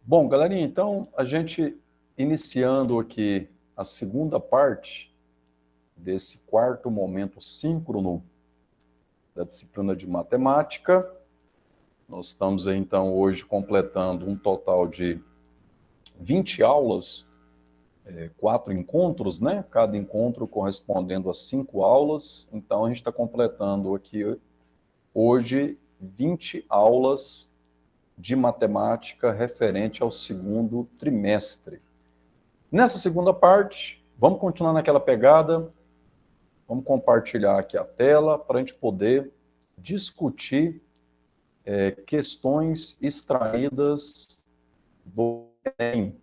Bom, galerinha, então a gente iniciando aqui a segunda parte desse quarto momento síncrono da disciplina de matemática. Nós estamos aí, então, hoje completando um total de 20 aulas, 4 encontros, né? Cada encontro correspondendo a 5 aulas. Então, a gente está completando aqui hoje 20 aulas de matemática referente ao segundo trimestre. Nessa segunda parte, vamos continuar naquela pegada, vamos compartilhar aqui a tela para a gente poder discutir questões extraídas do Enem.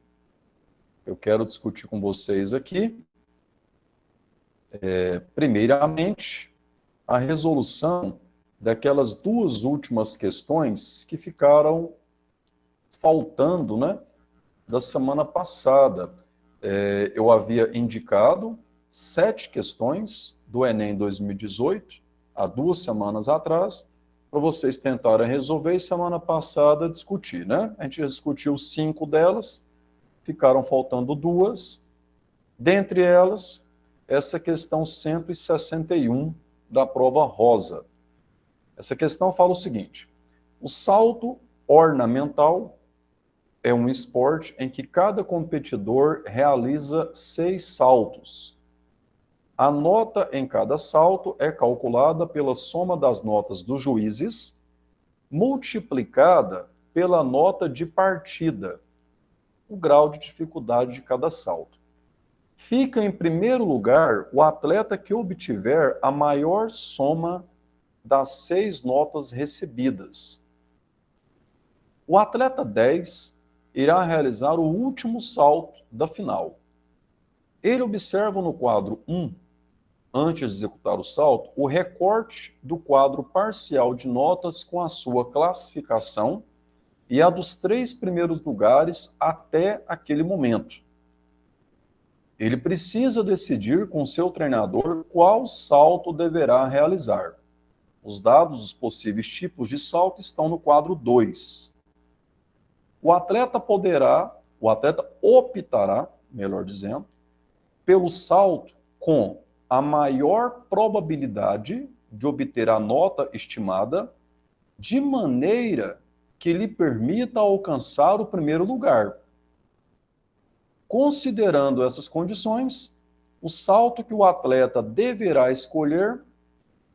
Eu quero discutir com vocês aqui, primeiramente, a resolução daquelas duas últimas questões que ficaram faltando, né, da semana passada. Eu havia indicado 7 questões do Enem 2018, há 2 semanas atrás, para vocês tentarem resolver, e semana passada discutir, né? A gente discutiu 5 delas, ficaram faltando 2, dentre elas, essa questão 161 da prova rosa. Essa questão fala o seguinte: o salto ornamental é um esporte em que cada competidor realiza 6 saltos. A nota em cada salto é calculada pela soma das notas dos juízes, multiplicada pela nota de partida, o grau de dificuldade de cada salto. Fica em primeiro lugar o atleta que obtiver a maior soma das 6 notas recebidas. O atleta 10 irá realizar o último salto da final. Ele observa no quadro 1, antes de executar o salto, o recorte do quadro parcial de notas com a sua classificação e a dos 3 primeiros lugares até aquele momento. Ele precisa decidir com seu treinador qual salto deverá realizar. Os dados dos possíveis tipos de salto estão no quadro 2. O atleta optará, melhor dizendo, pelo salto com a maior probabilidade de obter a nota estimada, de maneira que lhe permita alcançar o primeiro lugar. Considerando essas condições, o salto que o atleta deverá escolher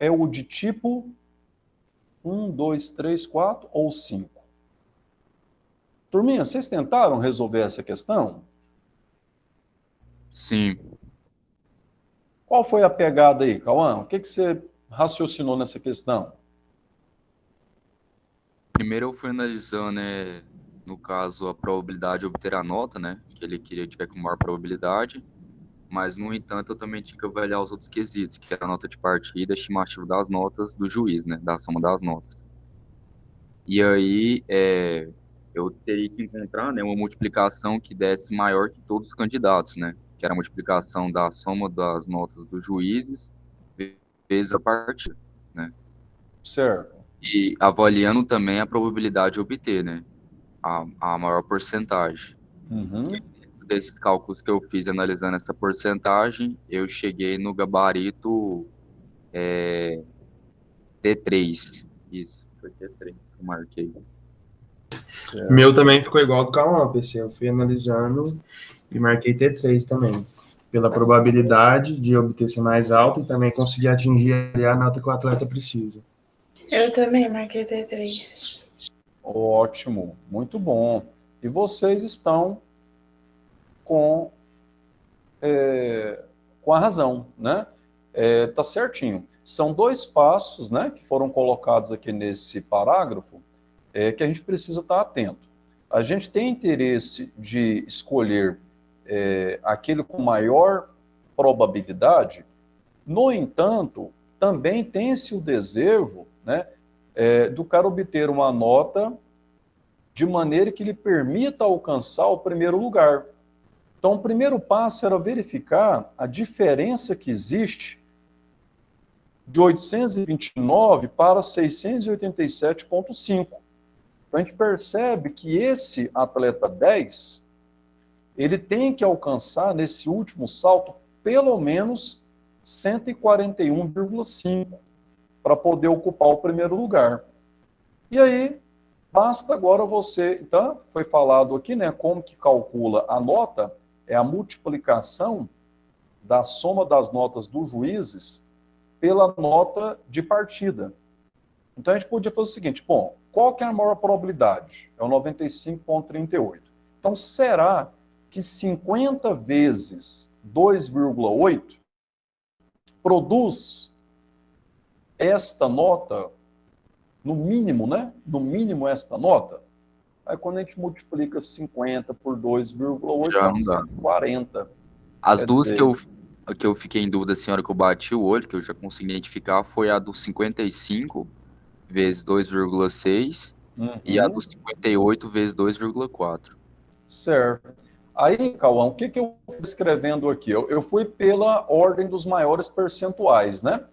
é o de tipo 1, 2, 3, 4 ou 5. Turminha, vocês tentaram resolver essa questão? Sim. Qual foi a pegada aí, Cauã? O que você raciocinou nessa questão? Primeiro eu fui analisando, no caso, a probabilidade de obter a nota, né? Que ele queria tiver com maior probabilidade. Mas, no entanto, eu também tinha que avaliar os outros quesitos, que era a nota de partida, a estimativa das notas do juiz, né? Da soma das notas. E aí, eu teria que encontrar, né, uma multiplicação que desse maior que todos os candidatos, né? Que era a multiplicação da soma das notas dos juízes vezes a partida, né? Certo. E avaliando também a probabilidade de obter, né? A maior porcentagem. E Uhum. dentro desses cálculos que eu fiz analisando essa porcentagem, eu cheguei no gabarito T3. Isso, foi T3 que eu marquei. Meu Certo. também ficou igual do K1, PC. Eu fui analisando e marquei T3 também. Pela probabilidade de obter ser mais alto e também conseguir atingir ali a nota que o atleta precisa. Eu também marquei T3. Ótimo, muito bom. E vocês estão com, com a razão, né? Tá certinho. São 2 passos, né, que foram colocados aqui nesse parágrafo, que a gente precisa estar atento. A gente tem interesse de escolher aquele com maior probabilidade, no entanto, também tem-se o desejo, né, do cara obter uma nota de maneira que lhe permita alcançar o primeiro lugar. Então, o primeiro passo era verificar a diferença que existe de 829 para 687,5. Então, a gente percebe que esse atleta 10, ele tem que alcançar, nesse último salto, pelo menos 141,5 para poder ocupar o primeiro lugar. E aí, basta agora você... Então, foi falado aqui, né, como que calcula a nota, é a multiplicação da soma das notas dos juízes pela nota de partida. Então, a gente podia fazer o seguinte, bom, qual que é a maior probabilidade? É o 95,38. Então, será que 50 vezes 2,8 produz esta nota, no mínimo, né? No mínimo esta nota? Aí, quando a gente multiplica 50 por 2,8, Já dá não dá. 140. As Quer duas dizer, que eu fiquei em dúvida, assim, a hora que eu bati o olho, que eu já consegui identificar, foi a do 55 vezes 2,6 e a do 58 vezes 2,4. certo. Aí, Cauã, o que eu fui escrevendo aqui? Eu fui pela ordem dos maiores percentuais, né?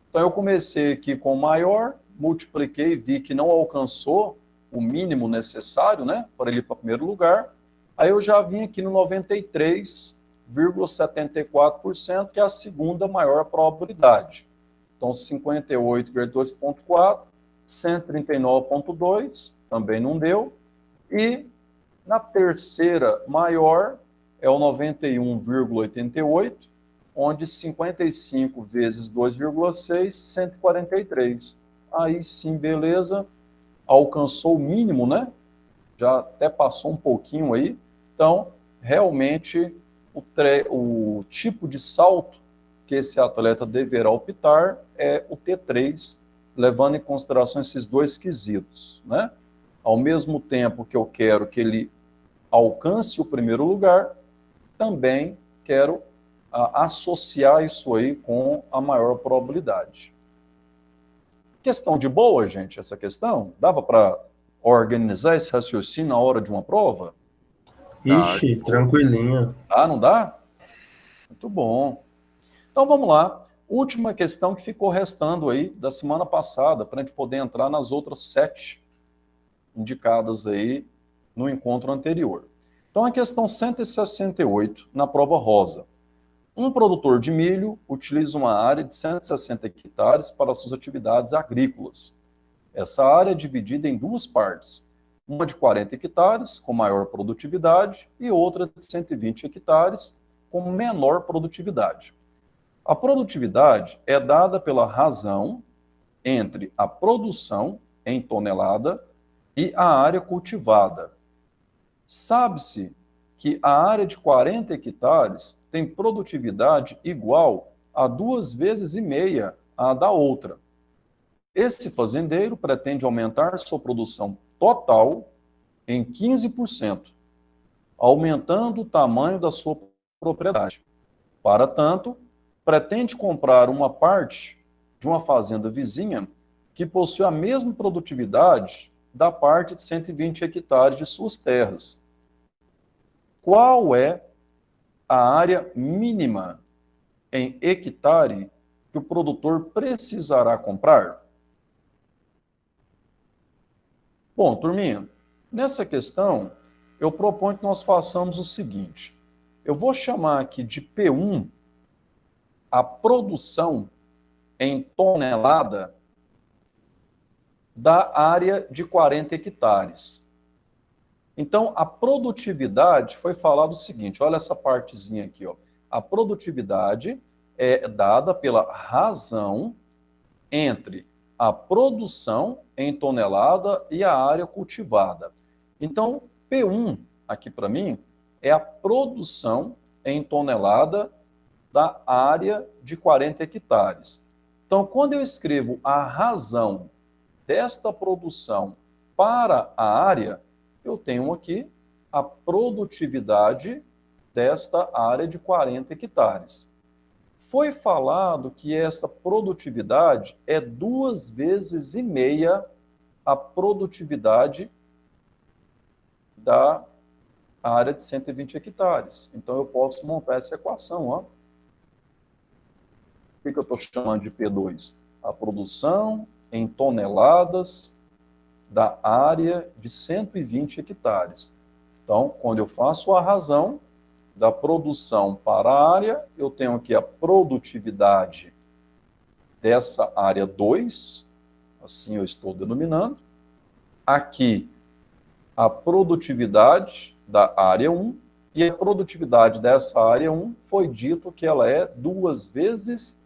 Então, eu comecei aqui com o maior, multipliquei, vi que não alcançou o mínimo necessário, né, para ele ir para o primeiro lugar. Aí eu já vim aqui no 93,74%, que é a segunda maior probabilidade. Então, 58,2,4, 139,2, também não deu. E na terceira maior é o 91,88, onde 55 vezes 2,6, 143. Aí sim, beleza, alcançou o mínimo, né? Já até passou um pouquinho aí. Então, realmente, o tipo de salto que esse atleta deverá optar é o T3, levando em consideração esses dois quesitos, né? Ao mesmo tempo que eu quero que ele alcance o primeiro lugar, também quero associar isso aí com a maior probabilidade. Questão de boa, gente, essa questão? Dava para organizar esse raciocínio na hora de uma prova? Ixi, tranquilinho. Ah, não dá? Muito bom. Então vamos lá. Última questão que ficou restando aí da semana passada, para a gente poder entrar nas outras 7 indicadas aí no encontro anterior. Então a questão 168, na prova rosa. Um produtor de milho utiliza uma área de 160 hectares para suas atividades agrícolas. Essa área é dividida em duas partes, uma de 40 hectares, com maior produtividade, e outra de 120 hectares, com menor produtividade. A produtividade é dada pela razão entre a produção em tonelada e a área cultivada. Sabe-se que a área de 40 hectares tem produtividade igual a 2,5 vezes a da outra. Esse fazendeiro pretende aumentar sua produção total em 15%, aumentando o tamanho da sua propriedade. Para tanto, pretende comprar uma parte de uma fazenda vizinha que possui a mesma produtividade da parte de 120 hectares de suas terras. Qual é a área mínima em hectare que o produtor precisará comprar? Bom, turminha, nessa questão, eu proponho que nós façamos o seguinte. Eu vou chamar aqui de P1 a produção em tonelada da área de 40 hectares. Então, a produtividade foi falado o seguinte, olha essa partezinha aqui, ó. A produtividade é dada pela razão entre a produção em tonelada e a área cultivada. Então, P1, aqui para mim, é a produção em tonelada da área de 40 hectares. Então, quando eu escrevo a razão desta produção para a área, eu tenho aqui a produtividade desta área de 40 hectares. Foi falado que essa produtividade é 2,5 vezes a produtividade da área de 120 hectares. Então, eu posso montar essa equação. Ó. O que eu estou chamando de P2? A produção em toneladas da área de 120 hectares. Então, quando eu faço a razão da produção para a área, eu tenho aqui a produtividade dessa área 2, assim eu estou denominando. Aqui, a produtividade da área 1, e a produtividade dessa área 1 foi dito que ela é 2,5 vezes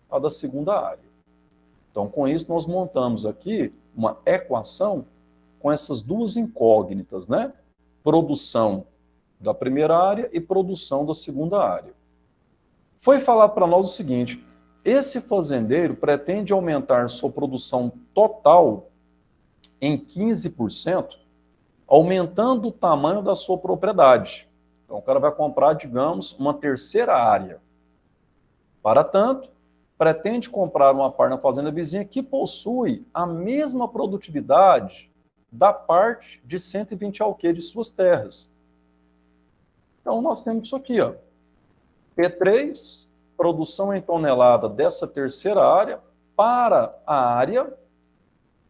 a da segunda área. Então, com isso, nós montamos aqui uma equação com essas duas incógnitas, né? Produção da primeira área e produção da segunda área. Foi falar para nós o seguinte: esse fazendeiro pretende aumentar sua produção total em 15%, aumentando o tamanho da sua propriedade. Então, o cara vai comprar, digamos, uma terceira área. Para tanto, pretende comprar uma parte na fazenda vizinha que possui a mesma produtividade da parte de 120 alquê de suas terras. Então, nós temos isso aqui, ó. P3, produção em tonelada dessa terceira área para a área,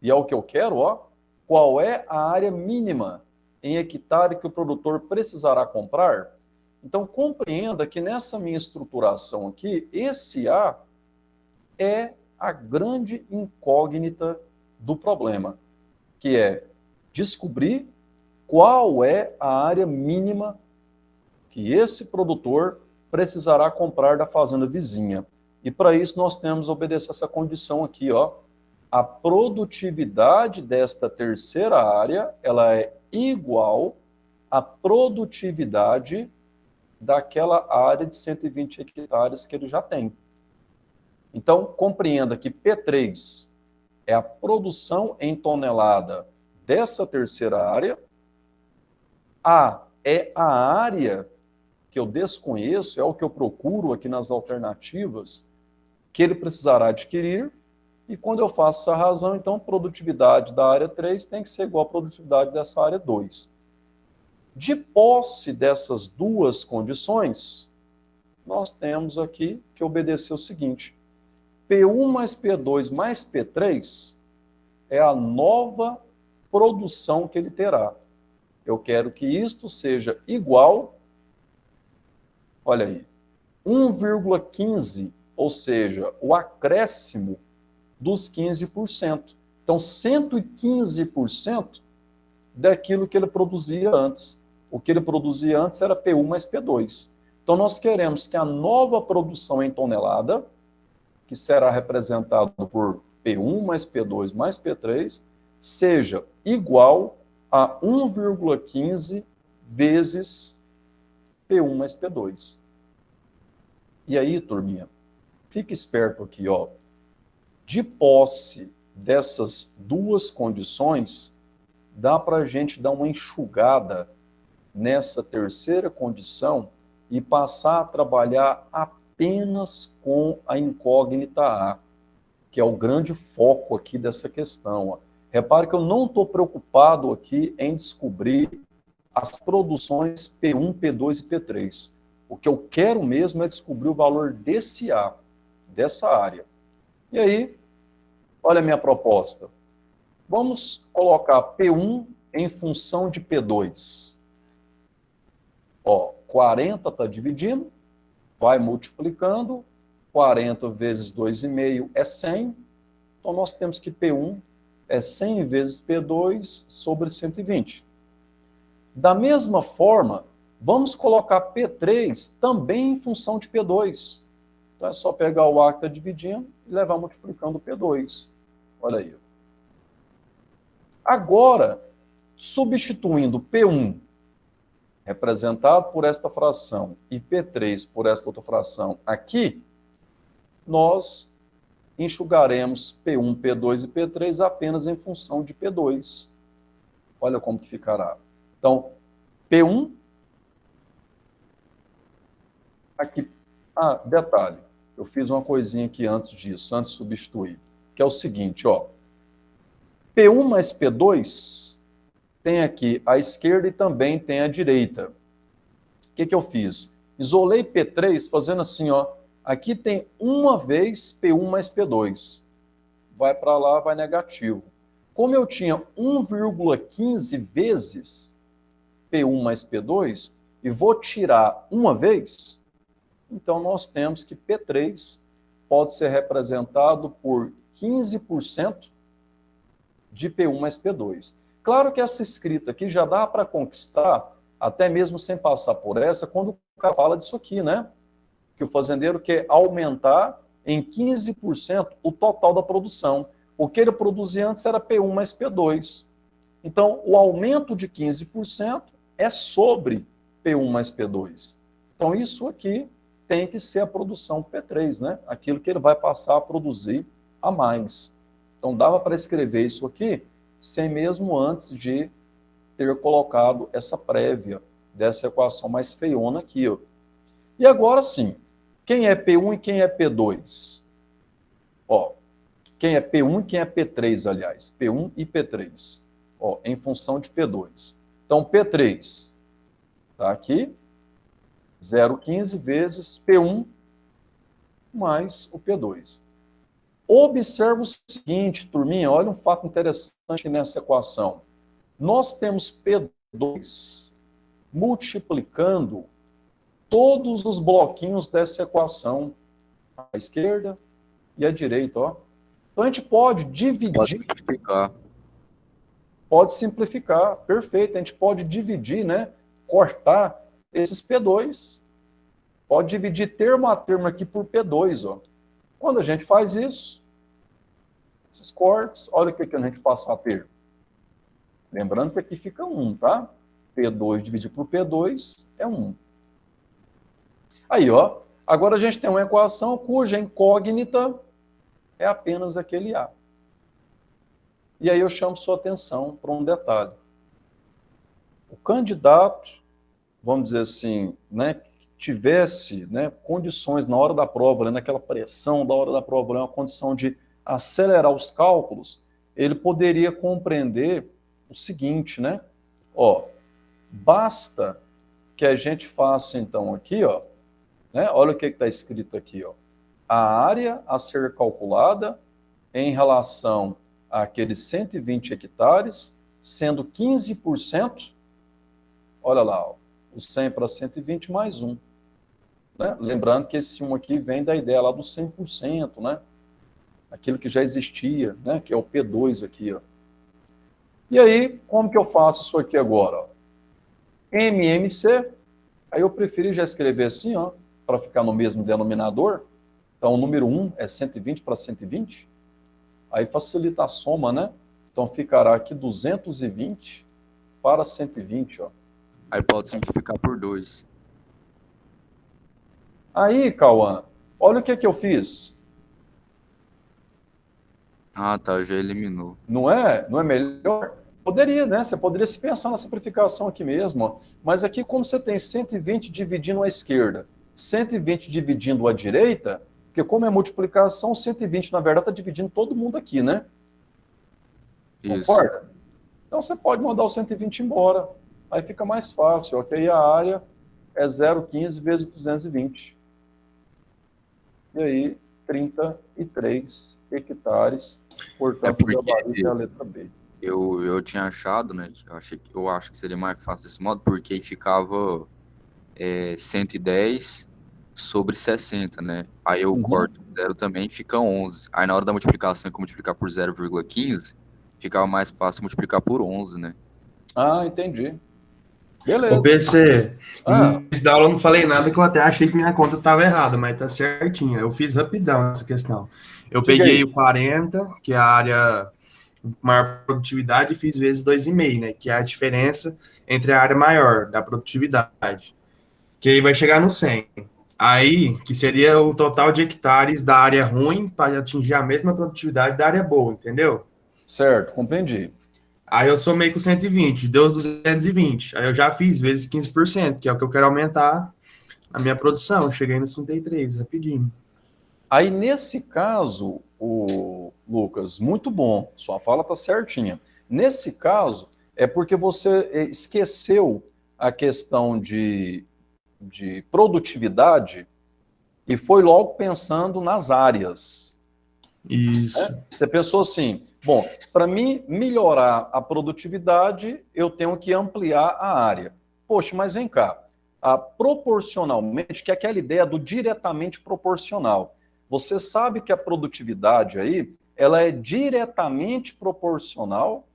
e é o que eu quero, ó, qual é a área mínima em hectare que o produtor precisará comprar? Então, compreenda que nessa minha estruturação aqui, esse A é a grande incógnita do problema, que é descobrir qual é a área mínima que esse produtor precisará comprar da fazenda vizinha. E para isso nós temos que obedecer essa condição aqui, ó. A produtividade desta terceira área, ela é igual à produtividade daquela área de 120 hectares que ele já tem. Então, compreenda que P3 é a produção em tonelada dessa terceira área, A é a área que eu desconheço, é o que eu procuro aqui nas alternativas, que ele precisará adquirir, e quando eu faço essa razão, então, a produtividade da área 3 tem que ser igual à produtividade dessa área 2. De posse dessas duas condições, nós temos aqui que obedecer o seguinte: P1 mais P2 mais P3 é a nova produção que ele terá. Eu quero que isto seja igual, olha aí, 1,15, ou seja, o acréscimo dos 15%. Então, 115% daquilo que ele produzia antes. O que ele produzia antes era P1 mais P2. Então, nós queremos que a nova produção em tonelada, que será representado por P1 mais P2 mais P3, seja igual a 1,15 vezes P1 mais P2. E aí, turminha, fique esperto aqui, ó. De posse dessas duas condições, dá para a gente dar uma enxugada nessa terceira condição e passar a trabalhar apenas com a incógnita A, que é o grande foco aqui dessa questão, ó. Repare que eu não estou preocupado aqui em descobrir as produções P1, P2 e P3. O que eu quero mesmo é descobrir o valor desse A, dessa área. E aí, olha a minha proposta. Vamos colocar P1 em função de P2. Ó, 40 está dividindo, vai multiplicando, 40 vezes 2,5 é 100. Então, nós temos que P1 é 100 vezes P2 sobre 120. Da mesma forma, vamos colocar P3 também em função de P2. Então, é só pegar o A que está dividindo e levar multiplicando P2. Olha aí. Agora, substituindo P1, representado por esta fração, e P3 por esta outra fração aqui, nós enxugaremos P1, P2 e P3 apenas em função de P2. Olha como que ficará. Então, P1, aqui, detalhe, eu fiz uma coisinha aqui antes disso, antes de substituir, que é o seguinte, ó, P1 mais P2 tem aqui a esquerda e também tem a direita. O que eu fiz? Isolei P3 fazendo assim, ó, aqui tem uma vez P1 mais P2. Vai para lá, vai negativo. Como eu tinha 1,15 vezes P1 mais P2, e vou tirar uma vez, então nós temos que P3 pode ser representado por 15% de P1 mais P2. Claro que essa escrita aqui já dá para conquistar, até mesmo sem passar por essa, quando o cara fala disso aqui, né? Que o fazendeiro quer aumentar em 15% o total da produção. O que ele produzia antes era P1 mais P2. Então, o aumento de 15% é sobre P1 mais P2. Então, isso aqui tem que ser a produção P3, né? Aquilo que ele vai passar a produzir a mais. Então, dava para escrever isso aqui sem mesmo antes de ter colocado essa prévia dessa equação mais feiona aqui, ó. E agora sim, quem é P1 e quem é P2? Ó, quem é P1 e quem é P3, aliás. P1 e P3. Ó, em função de P2. Então, P3 está aqui, 0,15 vezes P1 mais o P2. Observa o seguinte, turminha, olha um fato interessante nessa equação. Nós temos P2 multiplicando todos os bloquinhos dessa equação, à esquerda e à direita, ó. Então a gente pode dividir. Pode simplificar, perfeito. A gente pode dividir, né? Cortar esses P2. Pode dividir termo a termo aqui por P2, ó. Quando a gente faz isso, esses cortes, olha o que a gente passa a ter. Lembrando que aqui fica 1, tá? P2 dividido por P2 é 1. Aí, ó. Agora a gente tem uma equação cuja incógnita é apenas aquele A. E aí eu chamo sua atenção para um detalhe. O candidato, vamos dizer assim, né, tivesse, né, condições na hora da prova, né, naquela pressão da hora da prova, né, uma condição de acelerar os cálculos, ele poderia compreender o seguinte, né? Ó, basta que a gente faça, então, aqui, ó, né, olha o que está escrito aqui, ó. A área a ser calculada em relação àqueles 120 hectares, sendo 15%, olha lá, ó, o 100 para 120 mais 1. Né? Lembrando que esse 1 aqui vem da ideia lá do 100%, né? Aquilo que já existia, né? Que é o P2 aqui, ó. E aí, como que eu faço isso aqui agora? Ó? MMC, aí eu preferi já escrever assim, ó, para ficar no mesmo denominador. Então, o número 1 é 120 para 120. Aí facilita a soma, né? Então, ficará aqui 220 para 120, ó. Aí pode simplificar por 2. Aí, Cauã, olha o que eu fiz. Ah, tá, já eliminou. Não é melhor? Poderia, né? Você poderia se pensar na simplificação aqui mesmo, ó. Mas aqui, como você tem 120 dividindo a esquerda, 120 dividindo a direita, porque como é multiplicação, 120, na verdade, está dividindo todo mundo aqui, né? Isso. Concorda? Então, você pode mandar o 120 embora. Aí fica mais fácil, ok? A área é 0,15 vezes 220. E aí, 33 hectares. Portanto, o gabarito é a letra B. Eu tinha achado, né, que eu acho que seria mais fácil desse modo, porque aí ficava 110 sobre 60, né? Aí eu corto 0 também, fica 11. Aí na hora da multiplicação, que eu multiplicar por 0,15, ficava mais fácil multiplicar por 11, né? Ah, entendi. Beleza. Ô, PC, Ah. no início da aula eu não falei nada que eu até achei que minha conta estava errada, mas tá certinha. Eu fiz rapidão essa questão. Eu Diga peguei aí. o 40, que é a área maior produtividade, e fiz vezes 2,5, né? Que é a diferença entre a área maior da produtividade. Que aí vai chegar no 100. Aí, que seria o total de hectares da área ruim para atingir a mesma produtividade da área boa, entendeu? Certo, compreendi. Aí eu somei com 120, deu os 220. Aí eu já fiz vezes 15%, que é o que eu quero aumentar a minha produção. Eu cheguei nos 33, rapidinho. Aí, nesse caso, o Lucas, muito bom, sua fala está certinha. Nesse caso, é porque você esqueceu a questão de produtividade e foi logo pensando nas áreas. Isso. Você pensou assim, Bom, para mim melhorar a produtividade, eu tenho que ampliar a área. Poxa, mas vem cá. Proporcionalmente, que é aquela ideia do diretamente proporcional. Você sabe que a produtividade aí, ela é diretamente proporcional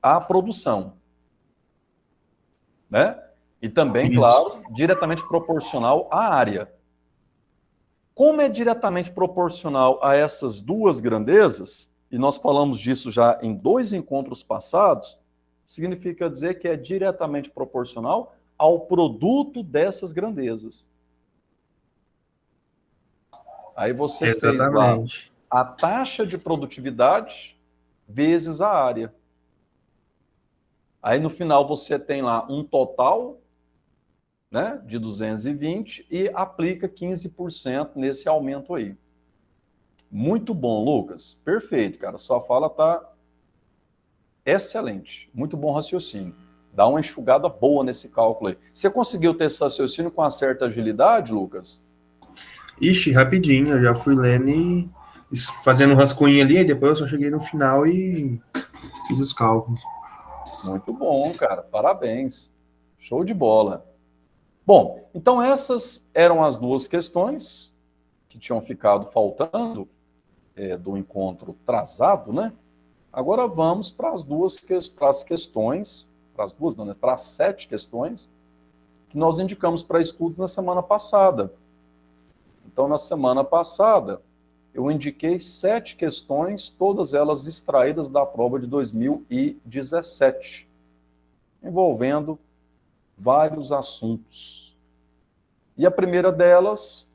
à produção, né? E também, Isso. claro, diretamente proporcional à área. Como é diretamente proporcional a essas duas grandezas, e nós falamos disso já em 2 encontros passados, significa dizer que é diretamente proporcional ao produto dessas grandezas. Aí você fez lá Exatamente. a taxa de produtividade vezes a área. Aí no final você tem lá um total, né, de 220 e aplica 15% nesse aumento aí. Muito bom, Lucas. Perfeito, cara. Sua fala tá excelente. Muito bom raciocínio. Dá uma enxugada boa nesse cálculo aí. Você conseguiu ter esse raciocínio com uma certa agilidade, Lucas? Ixi, rapidinho, eu já fui lendo e fazendo um rascunho ali, e depois eu só cheguei no final e fiz os cálculos. Muito bom, cara. Parabéns. Show de bola. Bom, então essas eram as duas questões que tinham ficado faltando do encontro atrasado, né? Agora vamos para as questões, para as duas, não, né? Para as 7 questões que nós indicamos para estudos na semana passada. Então, na semana passada, eu indiquei 7 questões, todas elas extraídas da prova de 2017, envolvendo vários assuntos. E a primeira delas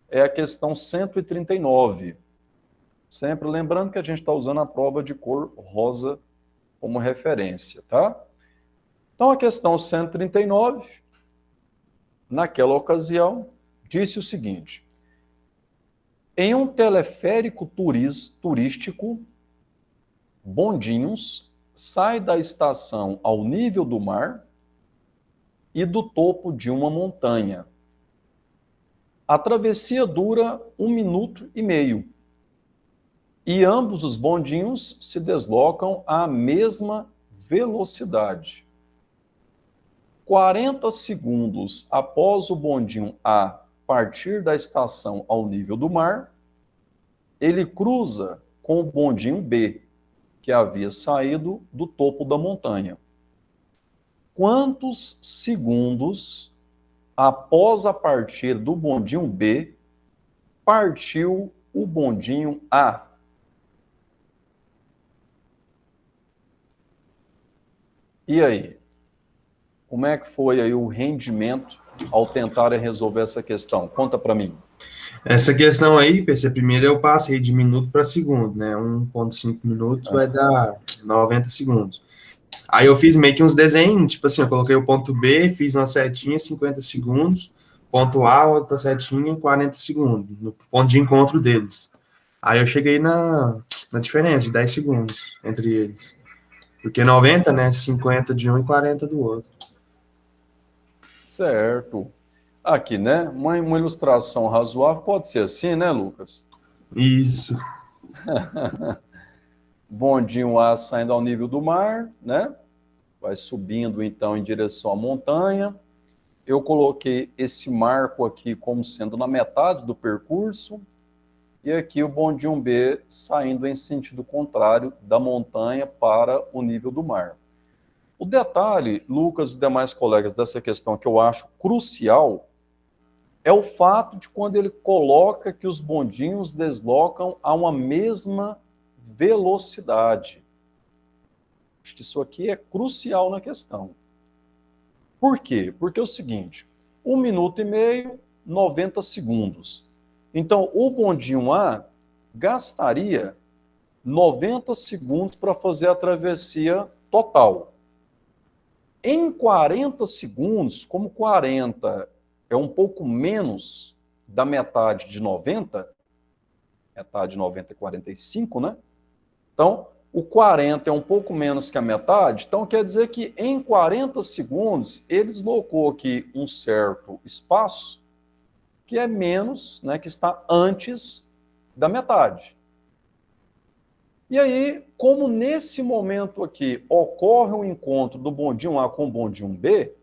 é a questão 139. Sempre lembrando que a gente está usando a prova de cor rosa como referência, tá? Então, a questão 139, naquela ocasião, disse o seguinte: em um teleférico turístico, Bondinhos sai da estação ao nível do mar e do topo de uma montanha. A travessia dura 1 minuto e meio. E ambos os bondinhos se deslocam à mesma velocidade. 40 segundos após o bondinho A partir da estação ao nível do mar, ele cruza com o bondinho B, que havia saído do topo da montanha. Quantos segundos após a partir do bondinho B partiu o bondinho A? E aí? Como é que foi aí o rendimento ao tentarem resolver essa questão? Conta para mim. Essa questão aí, PC, primeiro eu passei de minuto para segundo, né? 1,5 minutos vai dar 90 segundos. Aí eu fiz meio que uns desenhos, tipo assim, eu coloquei o ponto B, fiz uma setinha, 50 segundos, ponto A, outra setinha, 40 segundos, no ponto de encontro deles. Aí eu cheguei na diferença de 10 segundos entre eles. Porque 90, né? 50 de um e 40 do outro. Certo. Aqui, né? Uma ilustração razoável pode ser assim, né, Lucas? Isso. Bondinho A saindo ao nível do mar, né? Vai subindo, então, em direção à montanha. Eu coloquei esse marco aqui como sendo na metade do percurso. E aqui o bondinho B saindo em sentido contrário da montanha para o nível do mar. O detalhe, Lucas e demais colegas, dessa questão que eu acho crucial é o fato de quando ele coloca que os bondinhos deslocam a uma mesma velocidade. Acho que isso aqui é crucial na questão. Por quê? Porque é o seguinte, 1 minuto e meio, 90 segundos. Então, o bondinho A gastaria 90 segundos para fazer a travessia total. Em 40 segundos, como 40 é um pouco menos da metade de 90, metade de 90 é 45, né? Então, o 40 é um pouco menos que a metade, então quer dizer que em 40 segundos ele deslocou aqui um certo espaço que é menos, né, que está antes da metade. E aí, como nesse momento aqui ocorre o encontro do bondinho A com o bondinho B,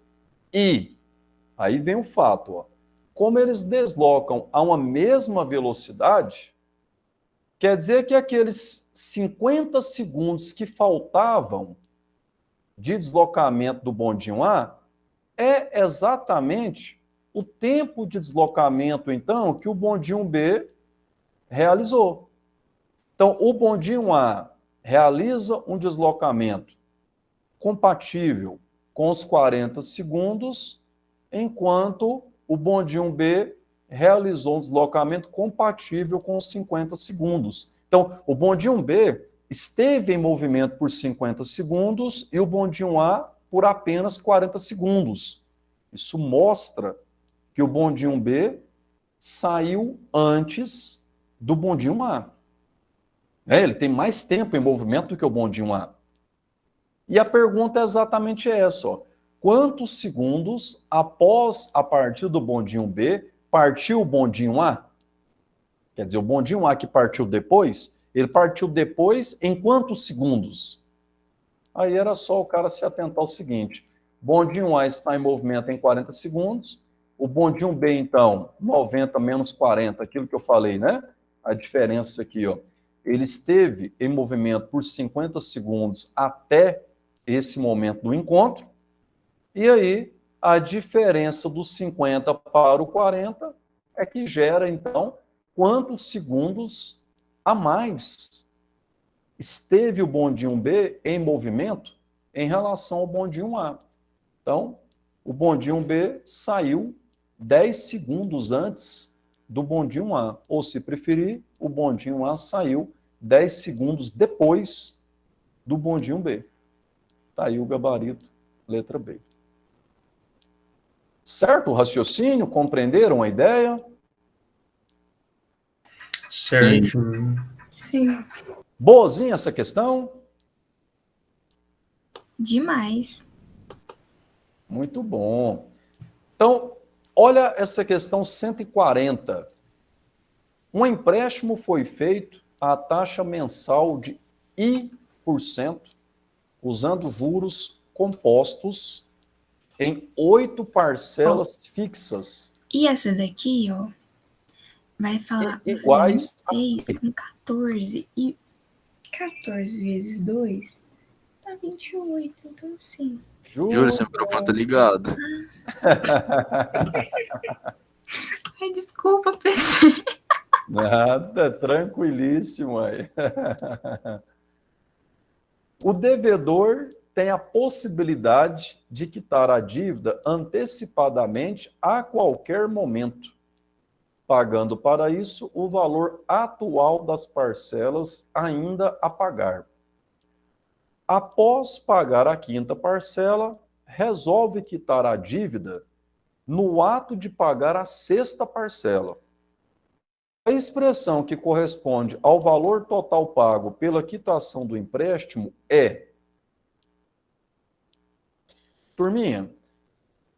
e aí vem o fato, ó, como eles deslocam a uma mesma velocidade, quer dizer que aqueles 50 segundos que faltavam de deslocamento do bondinho A é exatamente o tempo de deslocamento, então, que o bondinho B realizou. Então, o bondinho A realiza um deslocamento compatível com os 40 segundos, enquanto o bondinho B realizou um deslocamento compatível com os 50 segundos. Então, o bondinho B esteve em movimento por 50 segundos e o bondinho A por apenas 40 segundos. Isso mostra que o bondinho B saiu antes do bondinho A. Ele tem mais tempo em movimento do que o bondinho A. E a pergunta é exatamente essa, ó. Quantos segundos após a partida do bondinho B partiu o bondinho A? Quer dizer, o bondinho A que partiu depois, ele partiu depois em quantos segundos? Aí era só o cara se atentar ao seguinte: bondinho A está em movimento em 40 segundos, o bondinho B, então, 90 menos 40, aquilo que eu falei, né? A diferença aqui, ó. Ele esteve em movimento por 50 segundos até esse momento do encontro, e aí a diferença dos 50 para o 40 é que gera, então, quantos segundos a mais esteve o bondinho B em movimento em relação ao bondinho A. Então, o bondinho B saiu 10 segundos antes do bondinho A, ou se preferir, o bondinho A saiu 10 segundos depois do bondinho B. Está aí o gabarito, letra B. Certo o raciocínio? Compreenderam a ideia? Certo. Sim. Boazinha essa questão? Demais. Muito bom. Então, olha essa questão 140. Um empréstimo foi feito à taxa mensal de I%, usando juros compostos em 8 parcelas fixas. E essa daqui, ó, vai falar iguais a 26 com 14. E 14 vezes 2 dá 28. Então, assim. Júlio, seu microfone tá ligado. Ai, desculpa, PC. Nada, tranquilíssimo aí. O devedor tem a possibilidade de quitar a dívida antecipadamente a qualquer momento, pagando para isso o valor atual das parcelas ainda a pagar. Após pagar a 5ª parcela, resolve quitar a dívida no ato de pagar a 6ª parcela. A expressão que corresponde ao valor total pago pela quitação do empréstimo é... Turminha,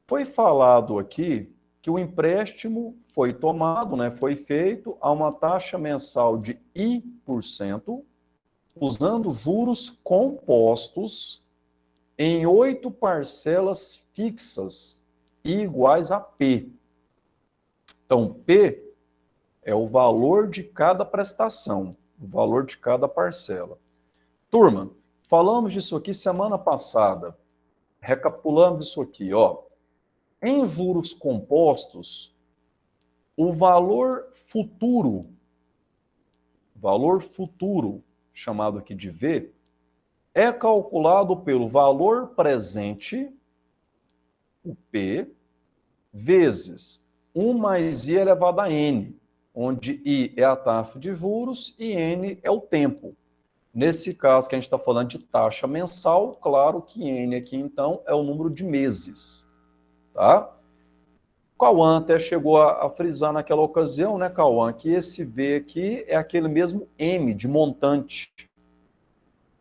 foi falado aqui que o empréstimo foi tomado, né, foi feito a uma taxa mensal de I%, usando juros compostos em 8 parcelas fixas e iguais a P. Então, P é o valor de cada prestação, o valor de cada parcela. Turma, falamos disso aqui semana passada. Recapitulando isso aqui, ó. Em juros compostos, o valor futuro, chamado aqui de V, é calculado pelo valor presente, o P, vezes 1 mais I elevado a N, onde I é a taxa de juros e N é o tempo. Nesse caso que a gente está falando de taxa mensal, claro que N aqui, então, é o número de meses. Tá? Cauã até chegou a frisar naquela ocasião, né, Cauã, que esse V aqui é aquele mesmo M de montante.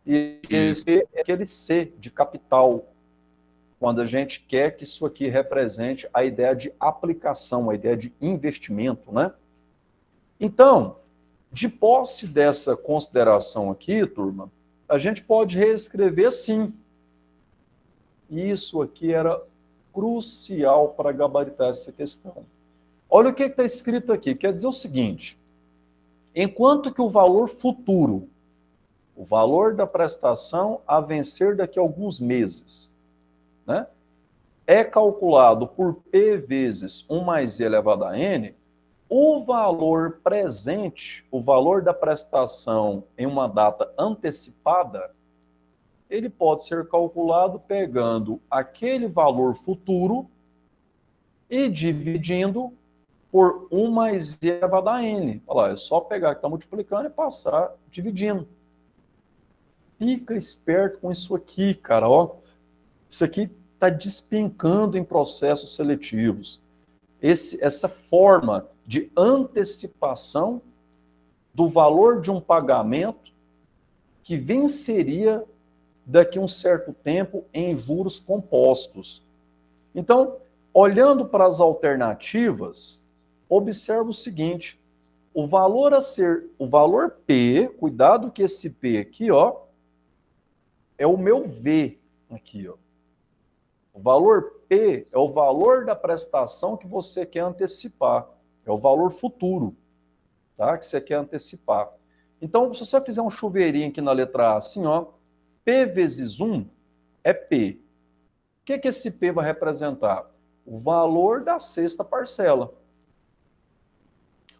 E esse V é aquele C de capital, quando a gente quer que isso aqui represente a ideia de aplicação, a ideia de investimento, né? Então, De posse dessa consideração aqui, turma, a gente pode reescrever assim. Isso aqui era crucial para gabaritar essa questão. Olha o que está escrito aqui. Quer dizer o seguinte: enquanto que o valor futuro, o valor da prestação a vencer daqui a alguns meses, né, é calculado por P vezes 1 mais I elevado a N, o valor presente, o valor da prestação em uma data antecipada, ele pode ser calculado pegando aquele valor futuro e dividindo por 1 mais I elevado a N. Olha lá, é só pegar que está multiplicando e passar dividindo. Fica esperto com isso aqui, cara. Ó, isso aqui está despencando em processos seletivos. Essa forma de antecipação do valor de um pagamento que venceria daqui a um certo tempo em juros compostos. Então, olhando para as alternativas, observa o seguinte: o valor P, cuidado que esse P aqui, ó, é o meu V aqui, ó. O valor P é o valor da prestação que você quer antecipar. É o valor futuro, tá? Que você quer antecipar. Então, se você fizer um chuveirinho aqui na letra A, assim, ó, P vezes 1 é P. O que esse P vai representar? O valor da sexta parcela.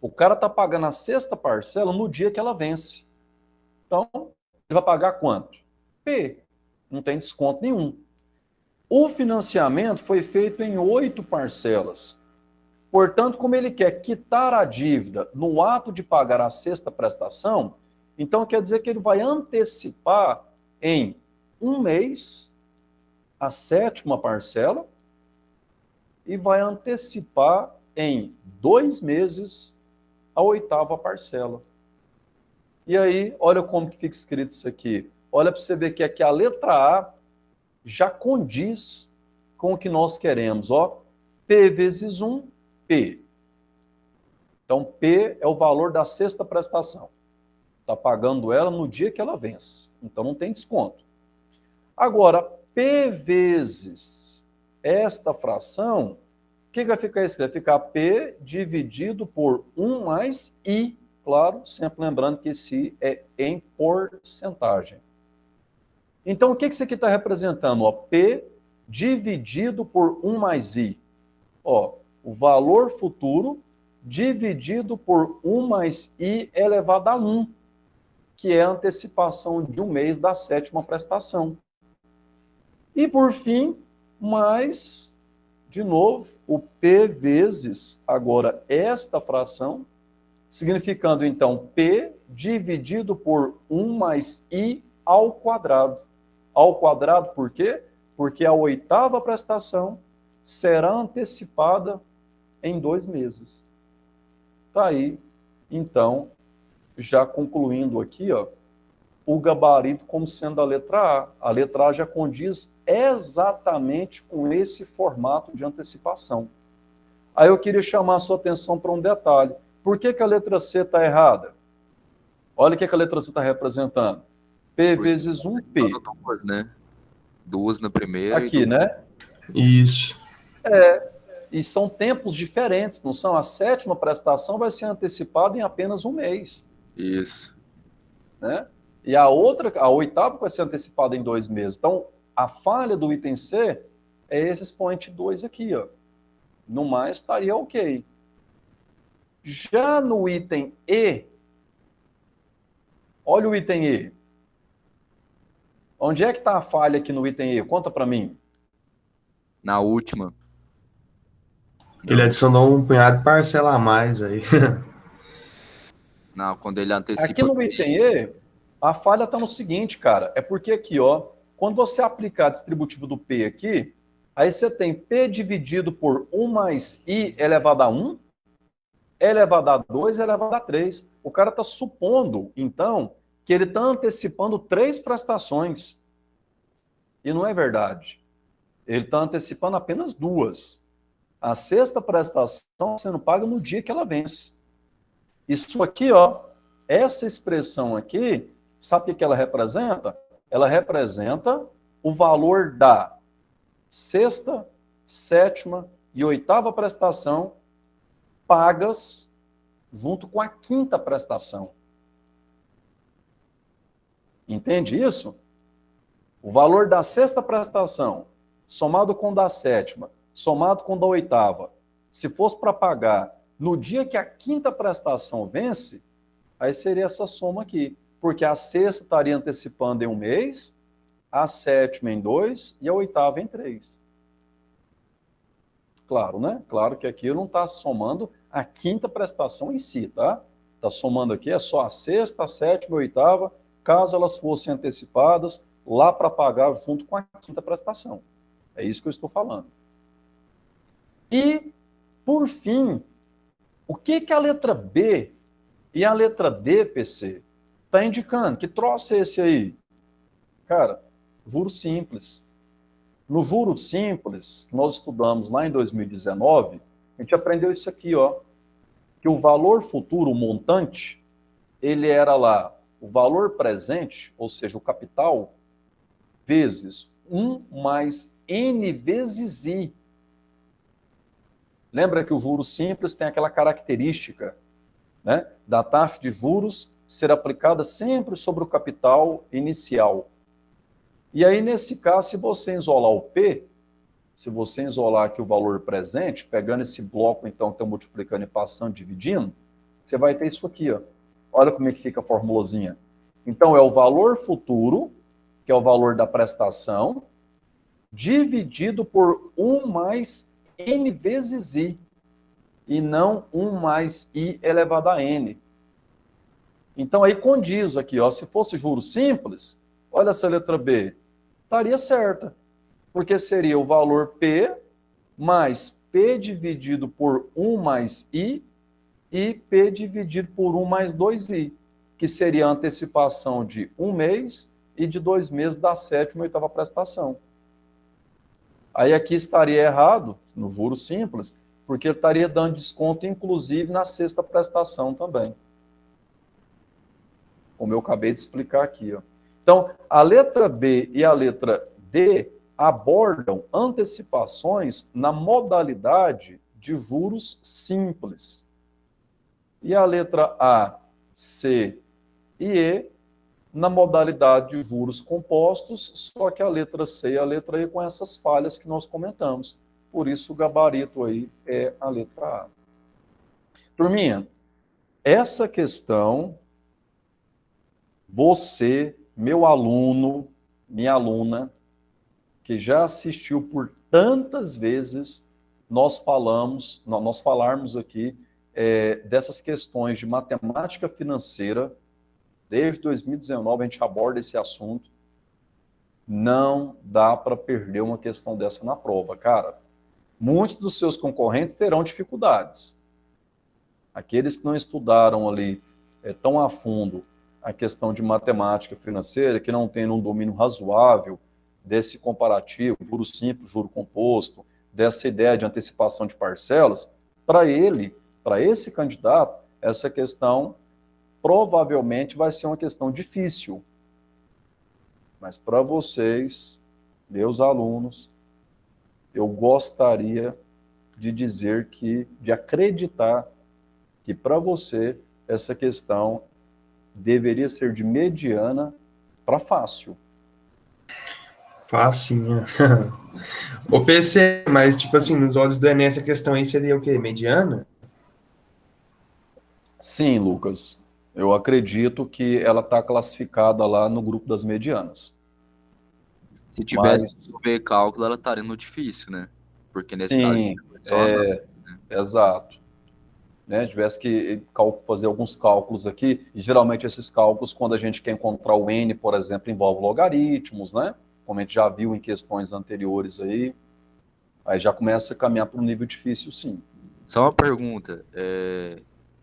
O cara está pagando a sexta parcela no dia que ela vence. Então, ele vai pagar quanto? P. Não tem desconto nenhum. O financiamento foi feito em 8 parcelas. Portanto, como ele quer quitar a dívida no ato de pagar a sexta prestação, então quer dizer que ele vai antecipar em 1 mês a 7ª parcela e vai antecipar em 2 meses a 8ª parcela. E aí, olha como que fica escrito isso aqui. Olha para você ver que aqui a letra A já condiz com o que nós queremos, ó. P vezes 1, P. Então, P é o valor da sexta prestação. Está pagando ela no dia que ela vence. Então, não tem desconto. Agora, P vezes esta fração, o que vai ficar escrito? Vai ficar P dividido por 1 mais I. Claro, sempre lembrando que esse I é em porcentagem. Então, o que isso aqui está representando? Ó, P dividido por 1 mais I. Ó, o valor futuro dividido por 1 mais I elevado a 1, que é a antecipação de 1 mês da 7ª prestação. E, por fim, mais, de novo, o P vezes, agora, esta fração, significando, então, P dividido por 1 mais I ao quadrado. Ao quadrado, por quê? Porque a 8ª prestação será antecipada em 2 meses. Tá aí, então, já concluindo aqui, ó, o gabarito como sendo a letra A. A letra A já condiz exatamente com esse formato de antecipação. Aí eu queria chamar a sua atenção para um detalhe. Por que a letra C está errada? Olha o que a letra C está representando. P vezes 1, P. Duas, né? 2 na primeira. Aqui, né? Isso. E são tempos diferentes, não são? A 7ª prestação vai ser antecipada em apenas 1 mês. Isso. Né? E a 8ª vai ser antecipada em 2 meses. Então, a falha do item C é esse expoente 2 aqui, ó. No mais, estaria ok. Já no item E, olha o item E. Onde é que está a falha aqui no item E? Conta para mim. Na última. Ele adicionou um punhado de parcela a mais aí. Não, quando ele antecipa. Aqui no item E, a falha está no seguinte, cara. É porque aqui, ó, quando você aplicar a distributiva do P aqui, aí você tem P dividido por 1 mais I elevado a 1, elevado a 2, elevado a 3. O cara está supondo, então, que ele está antecipando 3 prestações. E não é verdade. Ele está antecipando apenas 2. A sexta prestação sendo paga no dia que ela vence. Isso aqui, ó, essa expressão aqui, sabe o que ela representa? Ela representa o valor da sexta, sétima e oitava prestação pagas junto com a quinta prestação. Entende isso? O valor da sexta prestação, somado com o da sétima, somado com o da oitava, se fosse para pagar no dia que a quinta prestação vence, aí seria essa soma aqui. Porque a sexta estaria antecipando em 1 mês, a sétima em 2 e a oitava em 3. Claro, né? Claro que aqui não está somando a quinta prestação em si, tá? Está somando aqui é só a sexta, a sétima e a oitava, caso elas fossem antecipadas, lá para pagar junto com a quinta prestação. É isso que eu estou falando. E, por fim, o que a letra B e a letra D, PC, está indicando? Que troço é esse aí? Cara, juros simples. No juros simples, que nós estudamos lá em 2019, a gente aprendeu isso aqui, ó, que o valor futuro, o montante, ele era lá o valor presente, ou seja, o capital, vezes 1 mais N vezes I. Lembra que o juros simples tem aquela característica, né, da taxa de juros ser aplicada sempre sobre o capital inicial. E aí, nesse caso, se você isolar o P, se você isolar aqui o valor presente, pegando esse bloco, então, que está multiplicando e passando, dividindo, você vai ter isso aqui, ó. Olha como é que fica a formulazinha. Então, é o valor futuro, que é o valor da prestação, dividido por 1 mais N vezes I, e não 1 mais I elevado a N. Então, aí condiz aqui, ó, se fosse juros simples, olha essa letra B, estaria certa, porque seria o valor P mais P dividido por 1 mais I e P dividido por 1 mais 2I, que seria a antecipação de 1 mês e de 2 meses da sétima e oitava prestação. Aí aqui estaria errado, no juros simples, porque ele estaria dando desconto, inclusive, na sexta prestação também. Como eu acabei de explicar aqui, ó. Então, a letra B e a letra D abordam antecipações na modalidade de juros simples. E a letra A, C e E na modalidade de juros compostos, só que a letra C e a letra E com essas falhas que nós comentamos. Por isso o gabarito aí é a letra A. Turminha, essa questão, você, meu aluno, minha aluna, que já assistiu por tantas vezes, nós falarmos aqui dessas questões de matemática financeira. Desde 2019 a gente aborda esse assunto. Não dá para perder uma questão dessa na prova, cara. Muitos dos seus concorrentes terão dificuldades. Aqueles que não estudaram ali tão a fundo a questão de matemática financeira, que não tem um domínio razoável desse comparativo, juro simples, juro composto, dessa ideia de antecipação de parcelas, para esse candidato, essa questão provavelmente vai ser uma questão difícil. Mas para vocês, meus alunos, eu gostaria de dizer de acreditar que para você essa questão deveria ser de mediana para fácil. Facinha. O PC, mas tipo assim, nos olhos do Enem, essa questão aí seria o quê? Mediana? Sim, Lucas. Eu acredito que ela está classificada lá no grupo das medianas. Se tivesse Mas, que ver cálculo, ela estaria no difícil, né? Porque nesse sim, caso, só análise, né? exato. Né? Tivesse que fazer alguns cálculos aqui, e geralmente esses cálculos, quando a gente quer encontrar o N, por exemplo, envolve logaritmos, né? Como a gente já viu em questões anteriores aí já começa a caminhar para um nível difícil, sim. Só uma pergunta,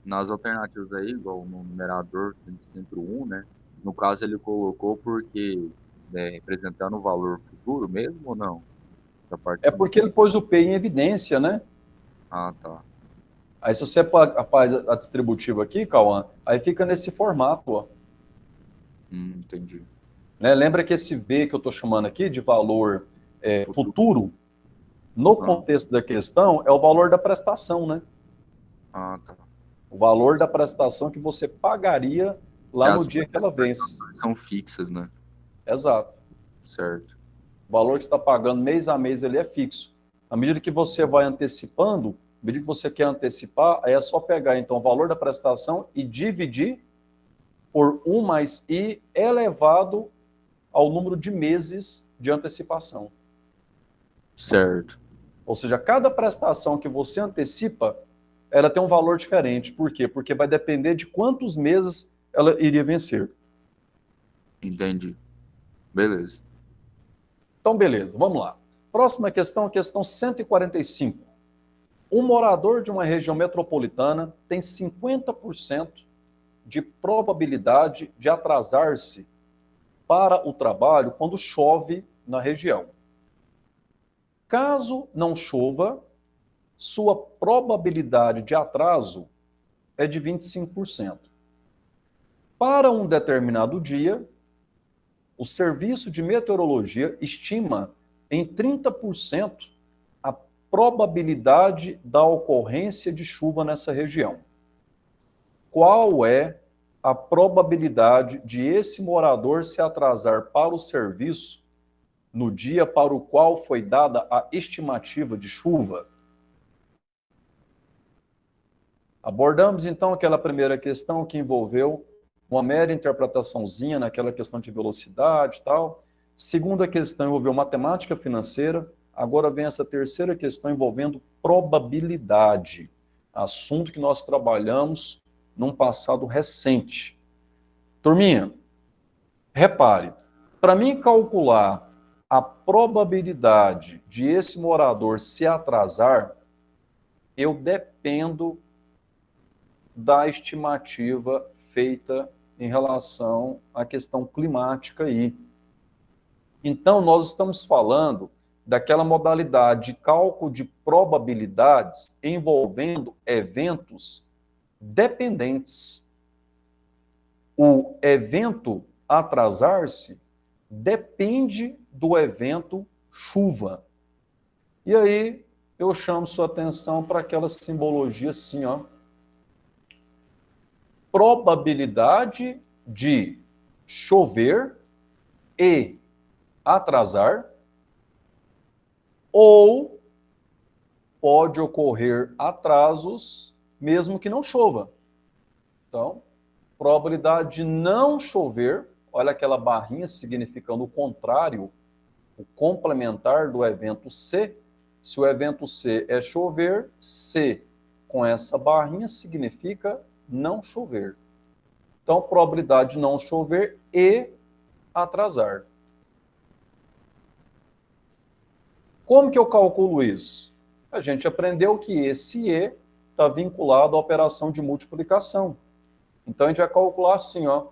nas alternativas aí, igual no numerador, tem sempre o 1, né? No caso, ele colocou porque representando o valor futuro mesmo ou não? Da parte É porque ele pôs o P em evidência, né? Ah, tá. Aí se você faz a distributiva aqui, Cauã, aí fica nesse formato, ó. Entendi. Né? Lembra que esse V que eu estou chamando aqui de valor futuro, no contexto da questão, é o valor da prestação, né? Ah, tá. O valor da prestação que você pagaria lá no As dia que ela vence. são fixas, né? Exato. Certo. O valor que você está pagando mês a mês ele é fixo. À medida que você vai antecipando, à medida que você quer antecipar, aí é só pegar então o valor da prestação e dividir por 1 mais I elevado ao número de meses de antecipação. Certo. Ou seja, cada prestação que você antecipa, ela tem um valor diferente. Por quê? Porque vai depender de quantos meses ela iria vencer. Entendi. Beleza. Então, beleza, vamos lá. Próxima questão, a questão 145. Um morador de uma região metropolitana tem 50% de probabilidade de atrasar-se para o trabalho quando chove na região. Caso não chova, sua probabilidade de atraso é de 25%. Para um determinado dia, o Serviço de Meteorologia estima em 30% a probabilidade da ocorrência de chuva nessa região. Qual é a probabilidade de esse morador se atrasar para o serviço no dia para o qual foi dada a estimativa de chuva? Abordamos, então, aquela primeira questão que envolveu uma mera interpretaçãozinha naquela questão de velocidade e tal. Segunda questão envolveu matemática financeira. Agora vem essa terceira questão envolvendo probabilidade. Assunto que nós trabalhamos num passado recente. Turminha, repare, para mim calcular a probabilidade de esse morador se atrasar, eu dependo da estimativa feita em relação à questão climática aí. Então, nós estamos falando daquela modalidade de cálculo de probabilidades envolvendo eventos dependentes. O evento atrasar-se depende do evento chuva. E aí, eu chamo sua atenção para aquela simbologia assim, ó. Probabilidade de chover e atrasar, ou pode ocorrer atrasos mesmo que não chova. Então, probabilidade de não chover, olha aquela barrinha significando o contrário, o complementar do evento C. Se o evento C é chover, C com essa barrinha significa não chover. Então, probabilidade de não chover e atrasar. Como que eu calculo isso? A gente aprendeu que esse E está vinculado à operação de multiplicação. Então, a gente vai calcular assim, ó,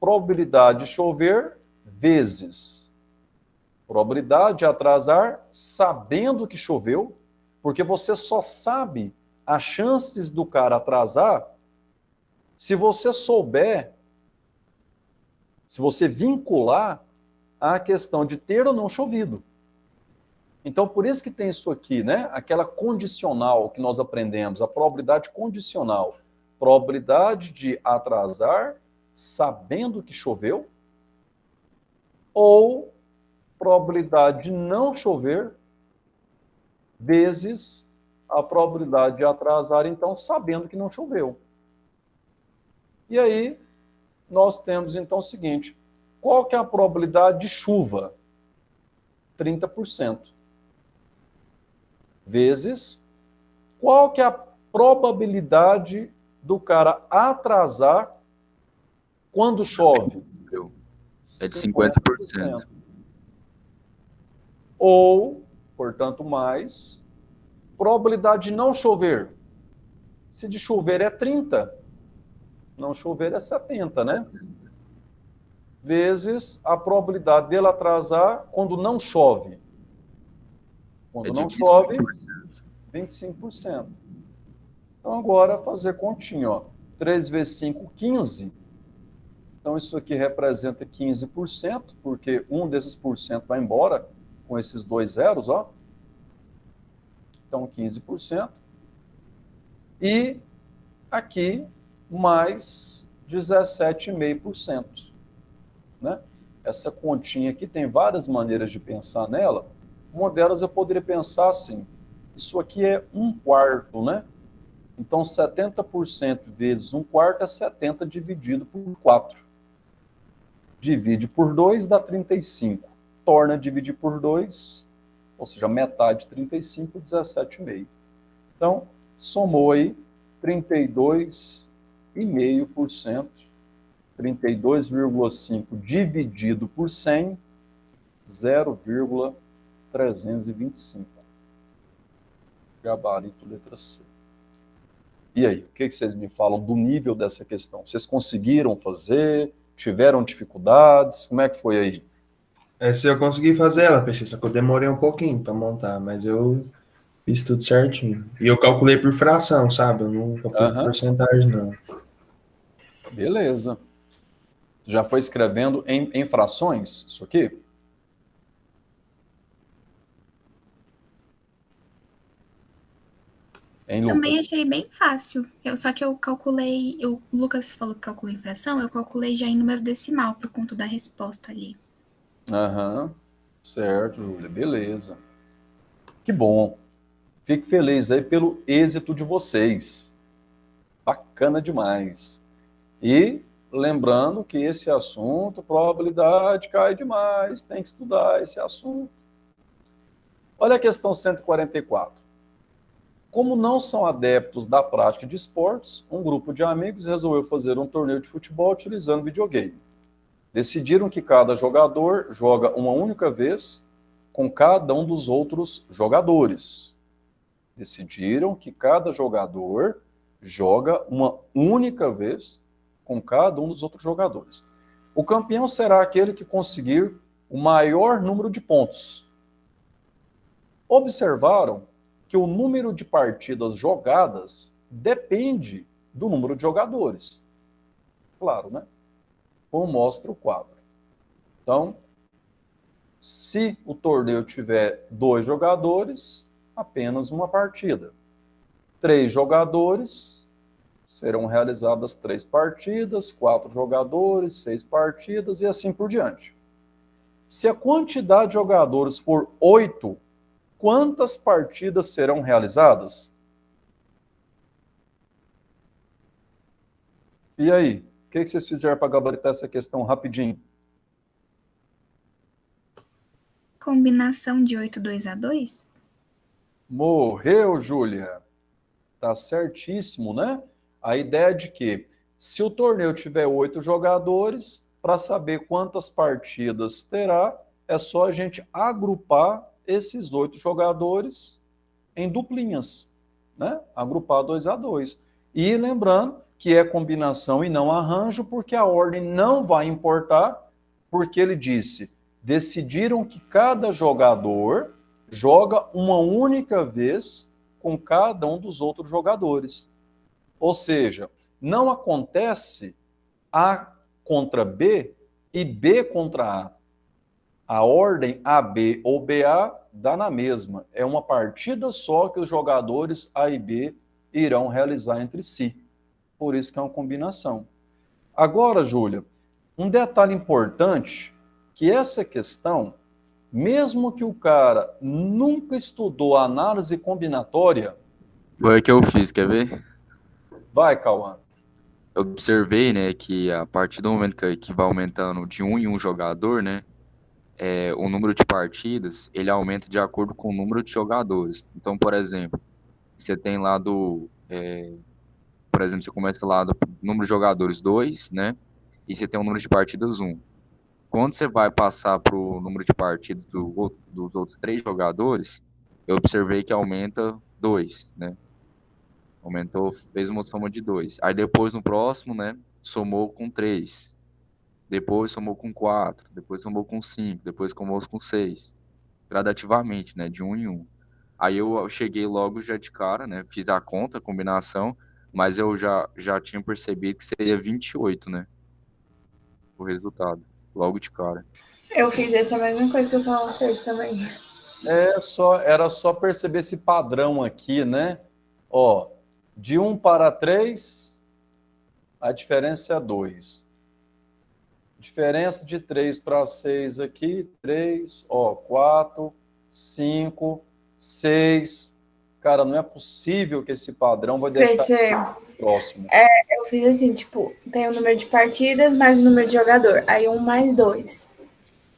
probabilidade de chover vezes probabilidade de atrasar sabendo que choveu, porque você só sabe as chances do cara atrasar se você souber, se você vincular a questão de ter ou não chovido. Então, por isso que tem isso aqui, né? Aquela condicional que nós aprendemos, a probabilidade condicional. Probabilidade de atrasar sabendo que choveu, ou probabilidade de não chover vezes a probabilidade de atrasar, então, sabendo que não choveu. E aí, nós temos, então, o seguinte, qual que é a probabilidade de chuva? 30%. Vezes, qual que é a probabilidade do cara atrasar quando chove? É de 50%. Ou, portanto, mais, probabilidade de não chover. Se de chover é 30, não chover é 70, né? Vezes a probabilidade dele atrasar quando não chove. Quando É de não chove, 25%. 25%. Então, agora, fazer continha, ó. 3 vezes 5, 15. Então, isso aqui representa 15%, porque um desses porcento vai embora com esses dois zeros, ó. Então, 15%. E aqui, mais 17,5%. Né? Essa continha aqui tem várias maneiras de pensar nela. Uma delas eu poderia pensar assim, isso aqui é 1/4, né? Então, 70% vezes 1/4 é 70 dividido por 4. Divide por 2 dá 35. Torna dividir por 2, ou seja, metade de 35, 17,5. Então, somou aí 32,5%. 32,5 dividido por 100, 0,325. Gabarito letra C. E aí, o que vocês me falam do nível dessa questão? Vocês conseguiram fazer? Tiveram dificuldades? Como é que foi aí? Essa eu consegui fazer ela, Peixe, só que eu demorei um pouquinho para montar, mas eu fiz tudo certinho. E eu calculei por fração, sabe? Eu não calculei por porcentagem, não. Beleza. Já foi escrevendo em frações isso aqui? Hein, Também Lucas? achei bem fácil. Só que eu calculei. O Lucas falou que calculei em fração, eu calculei já em número decimal, por conta da resposta ali. Aham. Certo, Júlia. Beleza. Que bom. Fico feliz aí pelo êxito de vocês. Bacana demais. E lembrando que esse assunto, probabilidade, cai demais, tem que estudar esse assunto. Olha a questão 144. Como não são adeptos da prática de esportes, um grupo de amigos resolveu fazer um torneio de futebol utilizando videogame. Decidiram que cada jogador joga uma única vez com cada um dos outros jogadores. Decidiram que cada jogador joga uma única vez com cada um dos outros jogadores. O campeão será aquele que conseguir o maior número de pontos. Observaram que o número de partidas jogadas depende do número de jogadores. Claro, né? Como mostra o quadro. Então, se o torneio tiver 2 jogadores, apenas uma partida. 3 jogadores, serão realizadas 3 partidas, 4 jogadores, 6 partidas e assim por diante. Se a quantidade de jogadores for 8, quantas partidas serão realizadas? E aí, o que vocês fizeram para gabaritar essa questão rapidinho? Combinação de 8, 2 a 2? Morreu, Júlia. Tá certíssimo, né? A ideia de que, se o torneio tiver 8 jogadores, para saber quantas partidas terá, é só a gente agrupar esses 8 jogadores em duplinhas, né? Agrupar 2 a 2. E lembrando que é combinação e não arranjo, porque a ordem não vai importar, porque ele disse, decidiram que cada jogador joga uma única vez com cada um dos outros jogadores. Ou seja, não acontece A contra B e B contra A. A ordem AB ou BA dá na mesma. É uma partida só que os jogadores A e B irão realizar entre si. Por isso que é uma combinação. Agora, Júlia, um detalhe importante, que essa questão, mesmo que o cara nunca estudou análise combinatória, Foi o que eu fiz, quer ver? vai, Cauã. Eu observei, né, que a partir do momento que vai aumentando de um em um jogador, né, o número de partidas, ele aumenta de acordo com o número de jogadores. Então, por exemplo, você tem lá por exemplo, você começa lá do número de jogadores 2, né, e você tem um número de partidas 1. Quando você vai passar para o número de partidas dos outros 3 jogadores, eu observei que aumenta 2, né? Aumentou, fez uma soma de 2. Aí depois no próximo, né, somou com 3. Depois somou com 4. Depois somou com 5. Depois somou com 6. Gradativamente, né, de um em um. Aí eu cheguei logo já de cara, né? Fiz a conta, a combinação, mas eu já tinha percebido que seria 28, né? O resultado, logo de cara. Eu fiz essa mesma coisa que o Paulo fez também. Era só perceber esse padrão aqui, né? Ó, de 1 para 3, a diferença é 2. Diferença de 3 para 6 aqui, 3, ó, 4, 5, 6. Cara, não é possível que esse padrão vai deixar PC, próximo. eu fiz assim, tipo, tem o número de partidas mais o número de jogador. Aí 1 mais 2,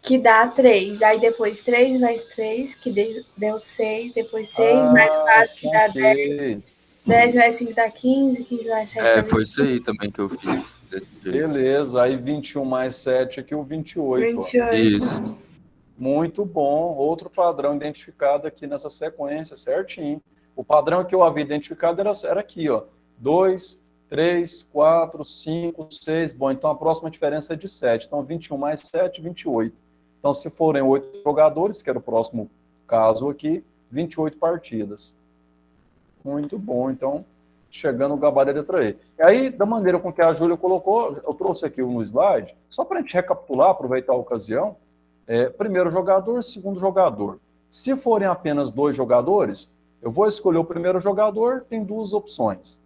que dá 3. Aí depois 3 mais 3, que deu 6. Depois 6 mais 4, que dá 10. Saquei. 10 mais 5 dá 15. 15 mais 7 dá Foi 20. isso aí também que eu fiz, desse jeito. Beleza, aí 21 mais 7 aqui, o 28. Ó. 28. Isso. Muito bom. Outro padrão identificado aqui nessa sequência, certinho. O padrão que eu havia identificado era aqui, ó. 2, 3, 4, 5, 6. Bom, então a próxima diferença é de 7. Então, 21 mais 7, 28. Então, se forem 8 jogadores, que era o próximo caso aqui, 28 partidas. Muito bom. Então, chegando no gabarito da letra E. E aí, da maneira com que a Júlia colocou, eu trouxe aqui no slide, só para a gente recapitular, aproveitar a ocasião. Primeiro jogador, segundo jogador. Se forem apenas 2 jogadores, eu vou escolher o primeiro jogador, tem 2 opções.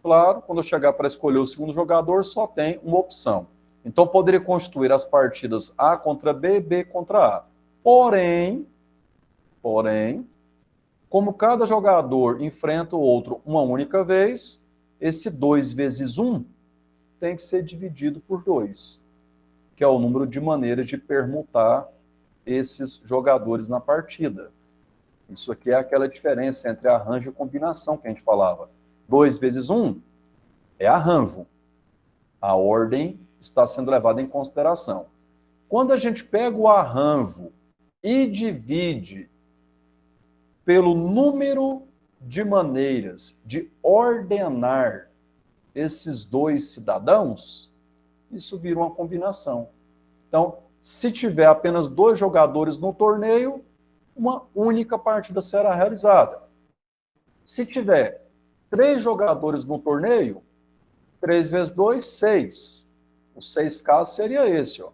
Claro, quando eu chegar para escolher o segundo jogador, só tem uma opção. Então, poderia constituir as partidas A contra B, B contra A. Porém, como cada jogador enfrenta o outro uma única vez, esse 2 vezes 1 tem que ser dividido por 2, que é o número de maneiras de permutar esses jogadores na partida. Isso aqui é aquela diferença entre arranjo e combinação que a gente falava. 2 vezes 1 é arranjo. A ordem está sendo levada em consideração. Quando a gente pega o arranjo e divide pelo número de maneiras de ordenar esses 2 cidadãos, isso vira uma combinação. Então, se tiver apenas 2 jogadores no torneio, uma única partida será realizada. Se tiver 3 jogadores no torneio, 3 vezes 2, 6. Os 6 casos seria esse, ó.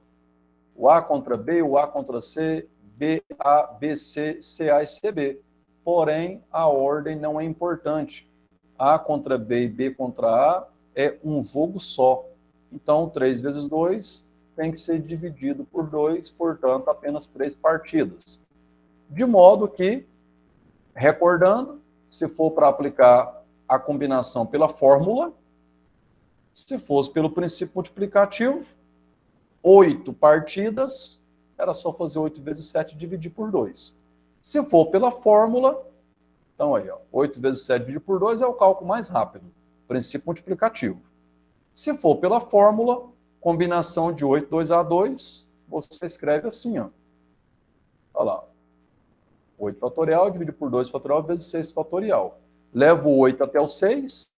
O A contra B, o A contra C, B, A, B, C, C, A e C, B. Porém, a ordem não é importante. A contra B e B contra A é um jogo só. Então, 3 vezes 2 tem que ser dividido por 2, portanto, apenas 3 partidas. De modo que, recordando, se for para aplicar a combinação pela fórmula, se fosse pelo princípio multiplicativo, 8 partidas, era só fazer 8 vezes 7 e dividir por 2. Se for pela fórmula, então aí, ó, 8 vezes 7 dividido por 2 é o cálculo mais rápido, princípio multiplicativo. Se for pela fórmula, combinação de 8, 2A2, você escreve assim, ó. Olha lá. 8 fatorial dividido por 2 fatorial vezes 6 fatorial. Levo o 8 até o 6,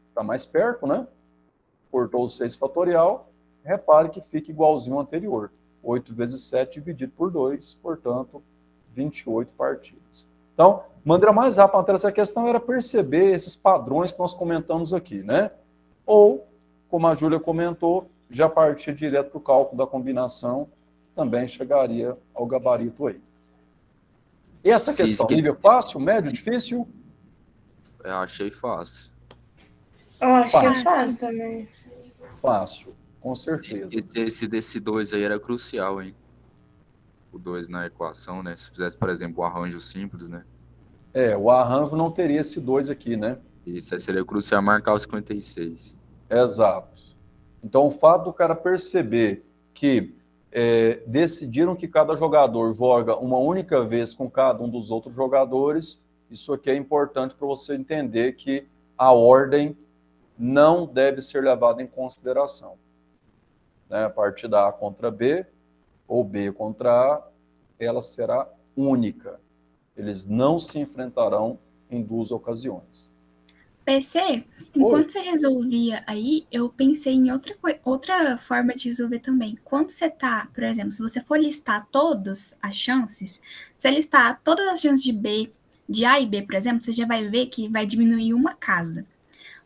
está mais perto, né? Cortou o 6 fatorial, repare que fica igualzinho ao anterior. 8 vezes 7 dividido por 2, portanto, 28 partidas. Então, a maneira mais rápida para essa questão era perceber esses padrões que nós comentamos aqui, né? Ou, como a Júlia comentou, já partir direto para o cálculo da combinação, também chegaria ao gabarito aí. E essa questão, nível fácil, médio, difícil? Eu achei fácil. Eu achei Fácil. fácil também. Fácil, com Se certeza. esquecesse desse 2 aí era crucial, hein? O 2 na equação, né? Se fizesse, por exemplo, um arranjo simples, né? O arranjo não teria esse 2 aqui, né? Isso aí seria crucial marcar o 56. Exato. Então, o fato do cara perceber que decidiram que cada jogador joga uma única vez com cada um dos outros jogadores, isso aqui é importante para você entender que a ordem não deve ser levada em consideração. Né? A partida A contra B, ou B contra A, ela será única. Eles não se enfrentarão em 2 ocasiões. PC, enquanto você resolvia aí, eu pensei em outra forma de resolver também. Quando você tá, por exemplo, se você for listar todas as chances, você listar todas as chances de B, de A e B, por exemplo, você já vai ver que vai diminuir uma casa.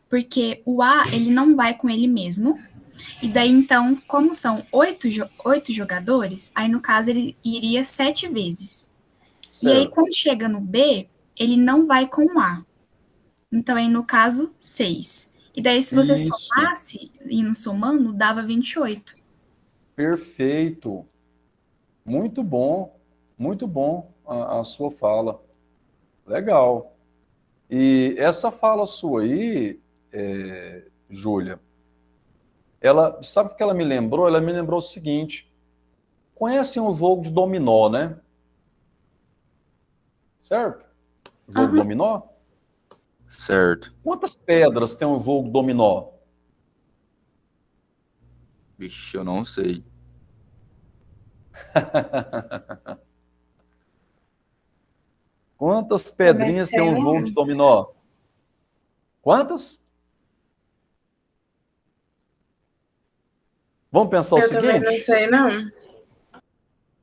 Porque o A, ele não vai com ele mesmo. E daí, então, como são 8 jogadores, aí no caso ele iria 7 vezes. E aí, Certo. quando chega no B, ele não vai com o A. Então, aí no caso, 6. E daí, se você Isso. somasse, indo somando, dava 28. Perfeito. Muito bom a sua fala. Legal. E essa fala sua aí, Júlia, ela, sabe o que ela me lembrou? Ela me lembrou o seguinte: conhecem o jogo de dominó, né? Certo? O jogo Aham. dominó? Certo. Quantas pedras tem um jogo dominó? Vixe, eu não sei. Quantas Também não pedrinhas tem sei, um jogo de não. dominó? Quantas? Vamos pensar o Eu também não seguinte? sei, não.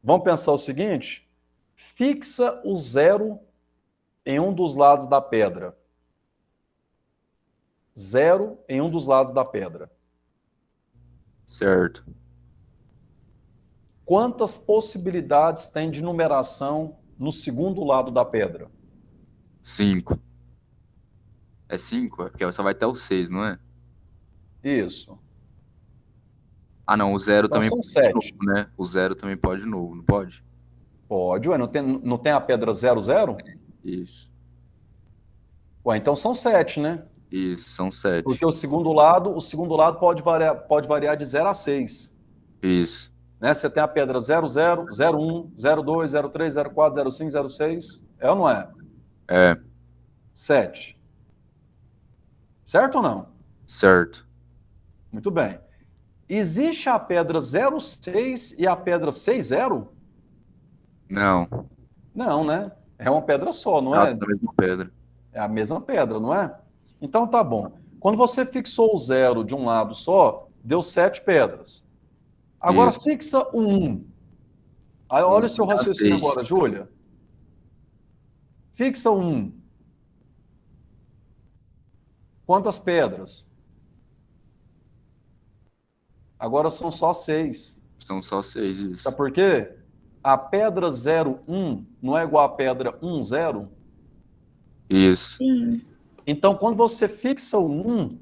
Vamos pensar o seguinte? Fixa o zero em um dos lados da pedra. Zero em um dos lados da pedra. Certo. Quantas possibilidades tem de numeração no segundo lado da pedra? 5. É 5? É porque só vai até o 6, não é? Isso. Ah, não, o 0 Então também são pode de novo, 7. né? O 0 também pode de novo, não pode? Pode, ué, não tem a pedra zero, zero? Isso. Ué, então são 7, né? Isso, são Porque 7. o segundo lado pode variar de 0 a 6. Isso. Né? Você tem a pedra 00, 01, 02, 03, 04, 05, 06. É ou não é? É, 7. Certo ou não? certo. Muito bem. Existe a pedra 06 e a pedra 60? Não. Não, né? É uma pedra só, não Dados é? da mesma pedra. É a mesma pedra, não é? Então tá bom. Quando você fixou o 0 de um lado só, deu 7 pedras. Agora Isso. fixa o 1. Aí olha o seu Dá raciocínio 6. agora, Júlia. Fixa o 1. Quantas pedras? Agora são só 6. São só 6, Sabe isso. por quê? A pedra 01 não é igual à pedra 10? Isso. Sim. Então, quando você fixa o 1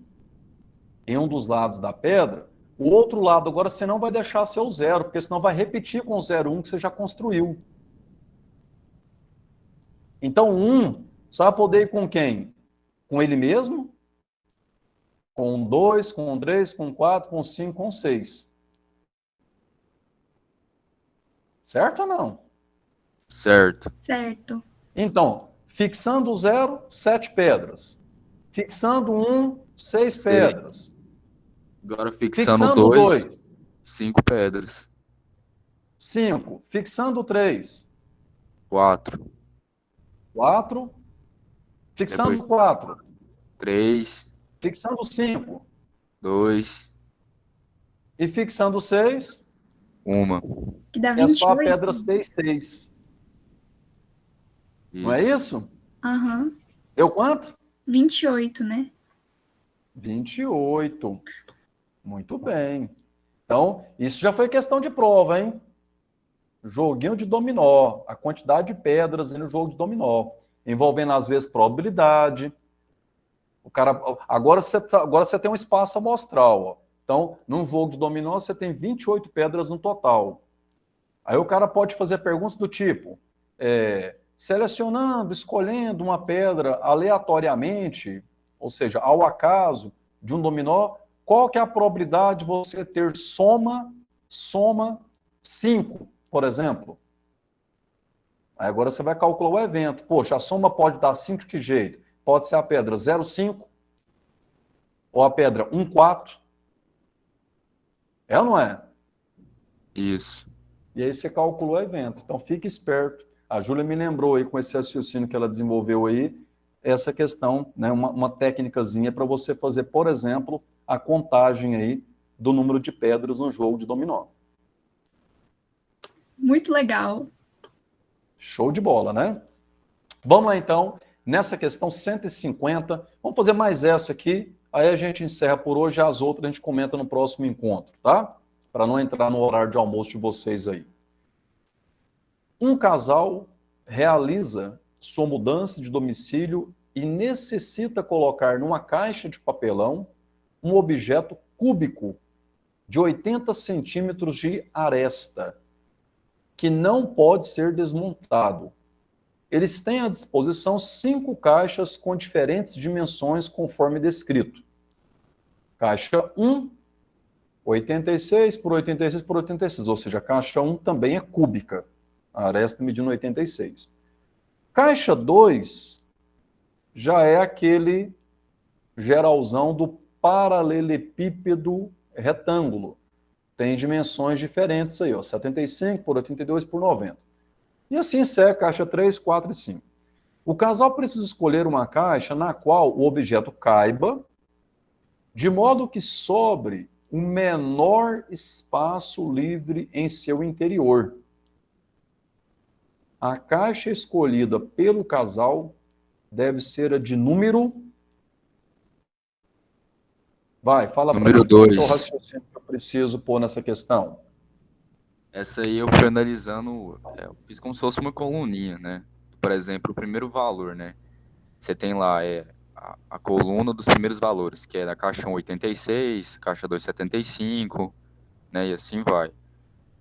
em um dos lados da pedra, o outro lado agora você não vai deixar ser o 0, porque senão vai repetir com o 01 que você já construiu. Então, o 1 só vai poder ir com quem? Com ele mesmo, com o 2, com o 3, com o 4, com o 5, com o 6. Certo ou não? Certo. Certo. Então, fixando o 0, 7 pedras. Fixando o 1, 6 6. pedras. Agora fixando Fixando o 2, 2, 5 pedras. 5. Fixando o 3, 4. 4. Depois Fixando o 4. 3, Fixando o 5. 2, E fixando o 6, 1. Que dá é só a 28. pedra 6, 6. Não é Isso. isso? Aham. Deu quanto? 28, né? 28. Muito bem. Então, isso já foi questão de prova, hein? Joguinho de dominó, a quantidade de pedras no jogo de dominó, envolvendo às vezes probabilidade. O cara, agora você tem um espaço amostral, ó. Então, num jogo de dominó você tem 28 pedras no total. Aí o cara pode fazer perguntas do tipo, selecionando, escolhendo uma pedra aleatoriamente, ou seja, ao acaso, de um dominó, qual que é a probabilidade de você ter soma 5, por exemplo? Aí agora você vai calcular o evento. Poxa, a soma pode dar 5 de que jeito? Pode ser a pedra 0,5 ou a pedra 1,4. É ou não é? Isso. E aí você calculou o evento. Então fique esperto. A Júlia me lembrou aí com esse raciocínio que ela desenvolveu aí, essa questão, né, uma técnicazinha para você fazer, por exemplo, a contagem aí do número de pedras no jogo de dominó. Muito legal. Show de bola, né? Vamos lá, então, nessa questão 150. Vamos fazer mais essa aqui, aí a gente encerra por hoje, as outras a gente comenta no próximo encontro, tá? Para não entrar no horário de almoço de vocês aí. Um casal realiza sua mudança de domicílio e necessita colocar numa caixa de papelão um objeto cúbico de 80 centímetros de aresta, que não pode ser desmontado. Eles têm à disposição 5 caixas com diferentes dimensões conforme descrito. Caixa 1, 86 por 86 por 86, ou seja, a caixa 1 também é cúbica, a aresta medindo 86. Caixa 2 já é aquele geralzão do paralelepípedo retângulo. Tem dimensões diferentes aí, ó, 75 por 82 por 90. E assim segue caixa 3, 4 e 5. O casal precisa escolher uma caixa na qual o objeto caiba, de modo que sobre o menor espaço livre em seu interior. A caixa escolhida pelo casal deve ser a de número... Vai, fala para mim. Número Qual é o 2. raciocínio que eu preciso pôr nessa questão? Essa aí eu fui analisando, eu fiz como se fosse uma coluninha, né? Por exemplo, o primeiro valor, né? Você tem lá a coluna dos primeiros valores, que é da caixa 1, 86, caixa 2, 75, né? E assim vai.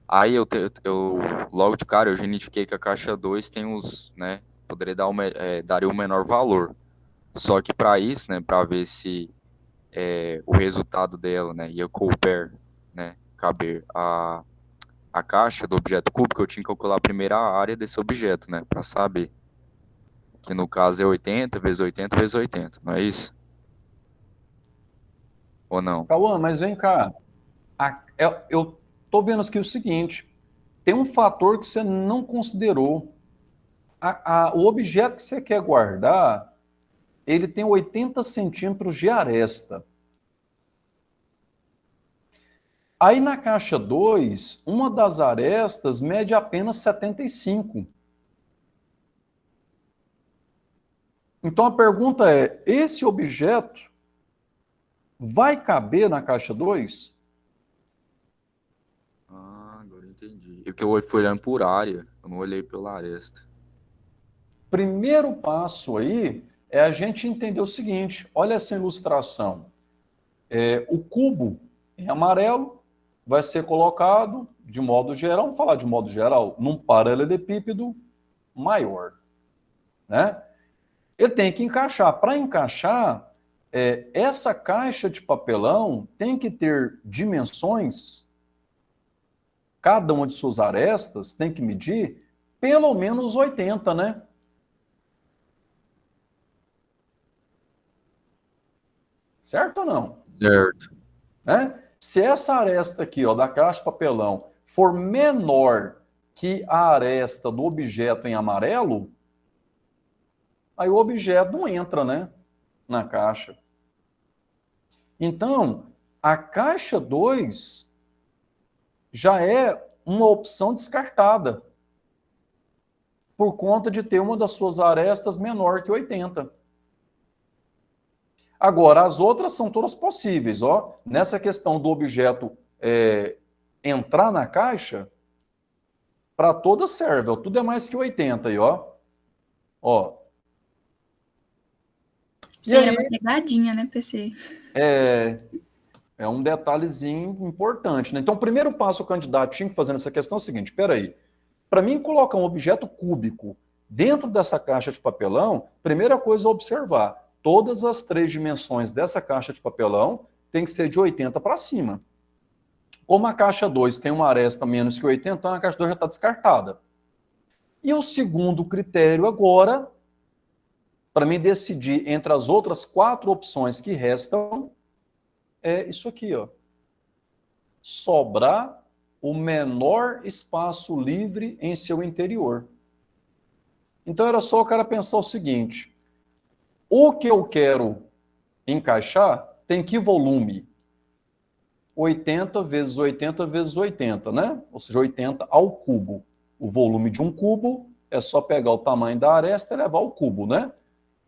Aí eu logo de cara, eu já identifiquei que a caixa 2 tem os, né? Poderia dar daria o menor valor. Só que para isso, né? Para ver se o resultado dela, né? Ia caber a caixa do objeto cúbico, eu tinha que calcular a primeira área desse objeto, né? Para saber. Que no caso é 80 vezes 80 vezes 80, não é isso? Ou não? Cauã, mas vem cá. Eu tô vendo aqui o seguinte, tem um fator que você não considerou. O objeto que você quer guardar, ele tem 80 centímetros de aresta. Aí na caixa 2, uma das arestas mede apenas 75. Então a pergunta é, esse objeto vai caber na caixa 2? Ah, agora eu entendi. Eu que eu fui olhando por área, eu não olhei pela aresta. Primeiro passo aí é a gente entender o seguinte, olha essa ilustração. O cubo em amarelo vai ser colocado, de modo geral, vamos falar de modo geral, num paralelepípedo maior, né? Ele tem que encaixar. Para encaixar, essa caixa de papelão tem que ter dimensões, cada uma de suas arestas tem que medir pelo menos 80, né? Certo ou não? Certo. Né? Se essa aresta aqui, ó, da caixa de papelão, for menor que a aresta do objeto em amarelo, aí o objeto não entra, né, na caixa. Então, a caixa 2 já é uma opção descartada, por conta de ter uma das suas arestas menor que 80. Agora, as outras são todas possíveis, ó. Nessa questão do objeto entrar na caixa, para todas serve, ó. Tudo é mais que 80 aí, ó. Ó. Isso aí era uma pegadinha, né, PC? É um detalhezinho importante, né? Então, o primeiro passo o candidato tinha que fazer nessa questão é o seguinte, espera aí, para mim colocar um objeto cúbico dentro dessa caixa de papelão, primeira coisa a observar, todas as 3 dimensões dessa caixa de papelão tem que ser de 80 para cima. Como a caixa 2 tem uma aresta menos que 80, então a caixa 2 já está descartada. E o segundo critério agora, para mim decidir entre as outras 4 opções que restam, é isso aqui, ó. Sobrar o menor espaço livre em seu interior. Então era só o cara pensar o seguinte, o que eu quero encaixar tem que volume? 80 vezes 80 vezes 80, né? Ou seja, 80 ao cubo. O volume de um cubo é só pegar o tamanho da aresta e levar ao cubo, né?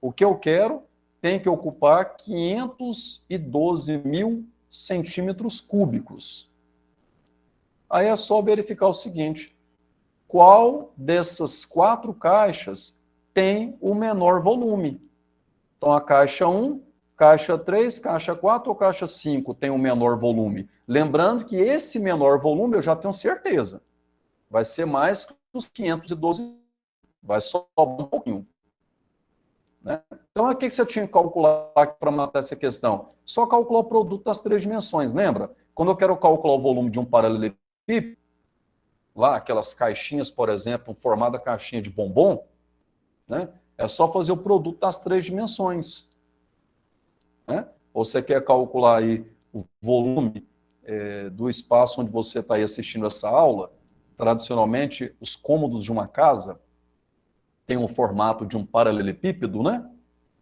O que eu quero tem que ocupar 512 mil centímetros cúbicos. Aí é só verificar o seguinte: qual dessas 4 caixas tem o menor volume? Então, a caixa 1, caixa 3, caixa 4 ou caixa 5 tem o menor volume? Lembrando que esse menor volume eu já tenho certeza. Vai ser mais que os 512, vai sobrar um pouquinho. Né? Então, o que você tinha que calcular para matar essa questão? Só calcular o produto das 3 dimensões, lembra? Quando eu quero calcular o volume de um paralelepípedo, lá, aquelas caixinhas, por exemplo, um formato da caixinha de bombom, né? É só fazer o produto das 3 dimensões. Né? Ou você quer calcular aí o volume do espaço onde você está aí assistindo essa aula, tradicionalmente, os cômodos de uma casa têm o formato de um paralelepípedo, né?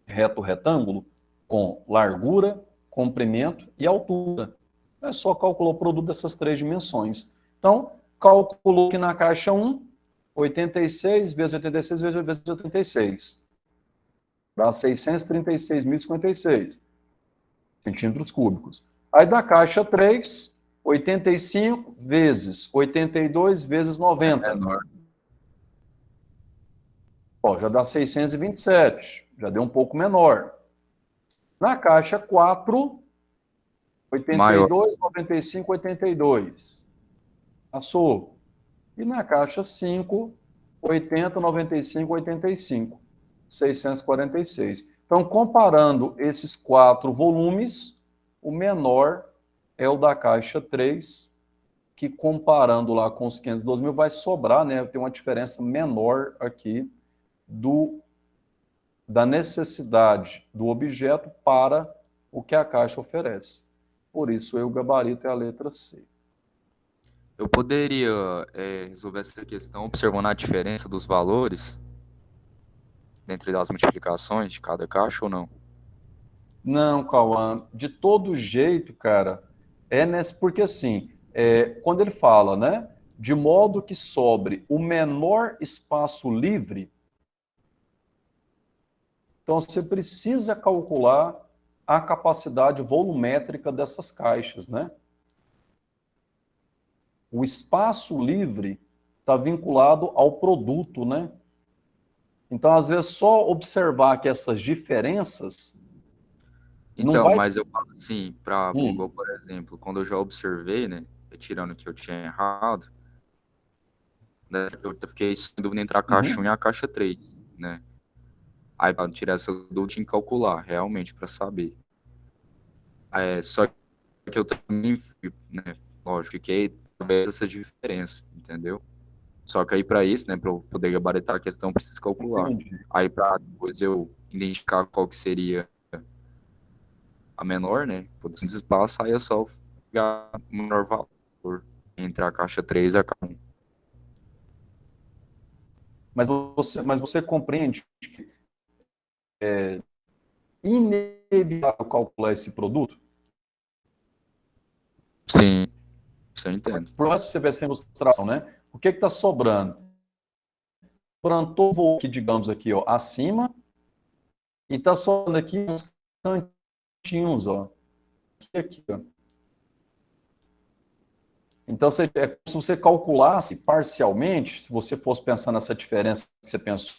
Reto retângulo, com largura, comprimento e altura. É só calcular o produto dessas 3 dimensões. Então, calculou que na caixa 1, 86 vezes 86 vezes 86. Dá 636.056 centímetros cúbicos. Aí da caixa 3, 85 vezes 82 vezes 90. menor. Ó, já dá 627, já deu um pouco menor. Na caixa 4, 82, 95, 82. Passou. E na caixa 5, 80, 95, 85. 646. Então, comparando esses 4 volumes, o menor é o da caixa 3, que comparando lá com os 512 mil vai sobrar, né? Tem uma diferença menor aqui da necessidade do objeto para o que a caixa oferece. Por isso, o gabarito é a letra C. Eu poderia resolver essa questão observando a diferença dos valores dentre as multiplicações de cada caixa ou não? Não, Cauã, de todo jeito, cara, porque assim, quando ele fala, né, de modo que sobre o menor espaço livre, então você precisa calcular a capacidade volumétrica dessas caixas, né? O espaço livre está vinculado ao produto, né? Então, às vezes, só observar que essas diferenças Então, vai... mas eu falo assim, para Google, por exemplo, quando eu já observei, né, tirando que eu tinha errado, né, eu fiquei em dúvida entre a caixa 1 e a caixa 3, né? Aí, para tirar essa dúvida, eu tinha que calcular, realmente, para saber. Só que eu também, né, lógico, fiquei talvez essa diferença, entendeu? Só que aí, para isso, né, para eu poder gabaritar a questão, eu preciso calcular. Entendi. Aí, para depois eu identificar qual que seria a menor, né, por esse espaço, aí é só pegar o menor valor entre a caixa 3 e a caixa 1. Mas você compreende que é inevitável calcular esse produto? Sim, isso eu entendo. Por mais que você veja essa ilustração, né? O que está sobrando? Plantou o voo aqui, digamos aqui, ó, acima, e está sobrando aqui uns cantinhos, ó. Aqui, ó. Então, é como se você calculasse parcialmente, se você fosse pensar nessa diferença que você pensou,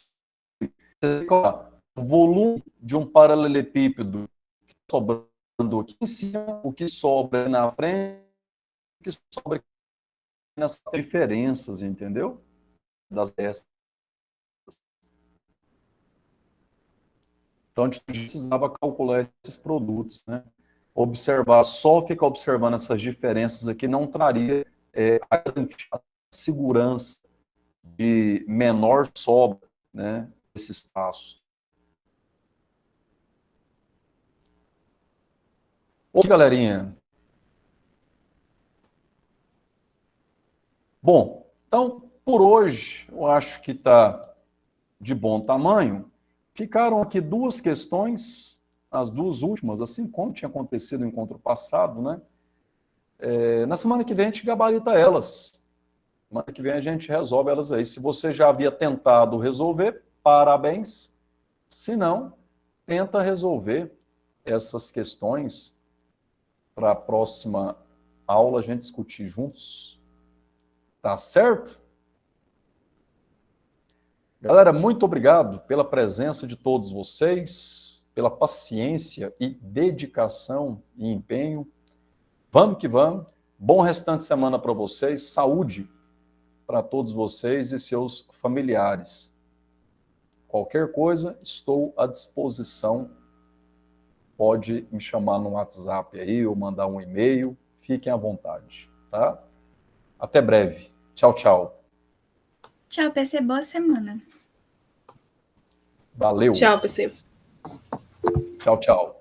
o volume de um paralelepípedo sobrando aqui em cima, o que sobra na frente, o que sobra aqui nessas diferenças, entendeu? Das peças. Então, a gente precisava calcular esses produtos, né? Só ficar observando essas diferenças aqui não traria a segurança de menor sobra, né, desse espaço. Oi, galerinha. Bom, então, por hoje, eu acho que está de bom tamanho. Ficaram aqui 2 questões, as 2 últimas, assim como tinha acontecido no encontro passado, né? Na semana que vem a gente gabarita elas. Semana que vem a gente resolve elas aí. Se você já havia tentado resolver, parabéns. Se não, tenta resolver essas questões para a próxima aula a gente discutir juntos. Tá certo? Galera, muito obrigado pela presença de todos vocês, pela paciência e dedicação e empenho. Vamos que vamos. Bom restante de semana para vocês. Saúde para todos vocês e seus familiares. Qualquer coisa, estou à disposição. Pode me chamar no WhatsApp aí ou mandar um e-mail. Fiquem à vontade, tá? Até breve. Tchau, tchau. Tchau, PC. Boa semana. Valeu. Tchau, PC. Tchau, tchau.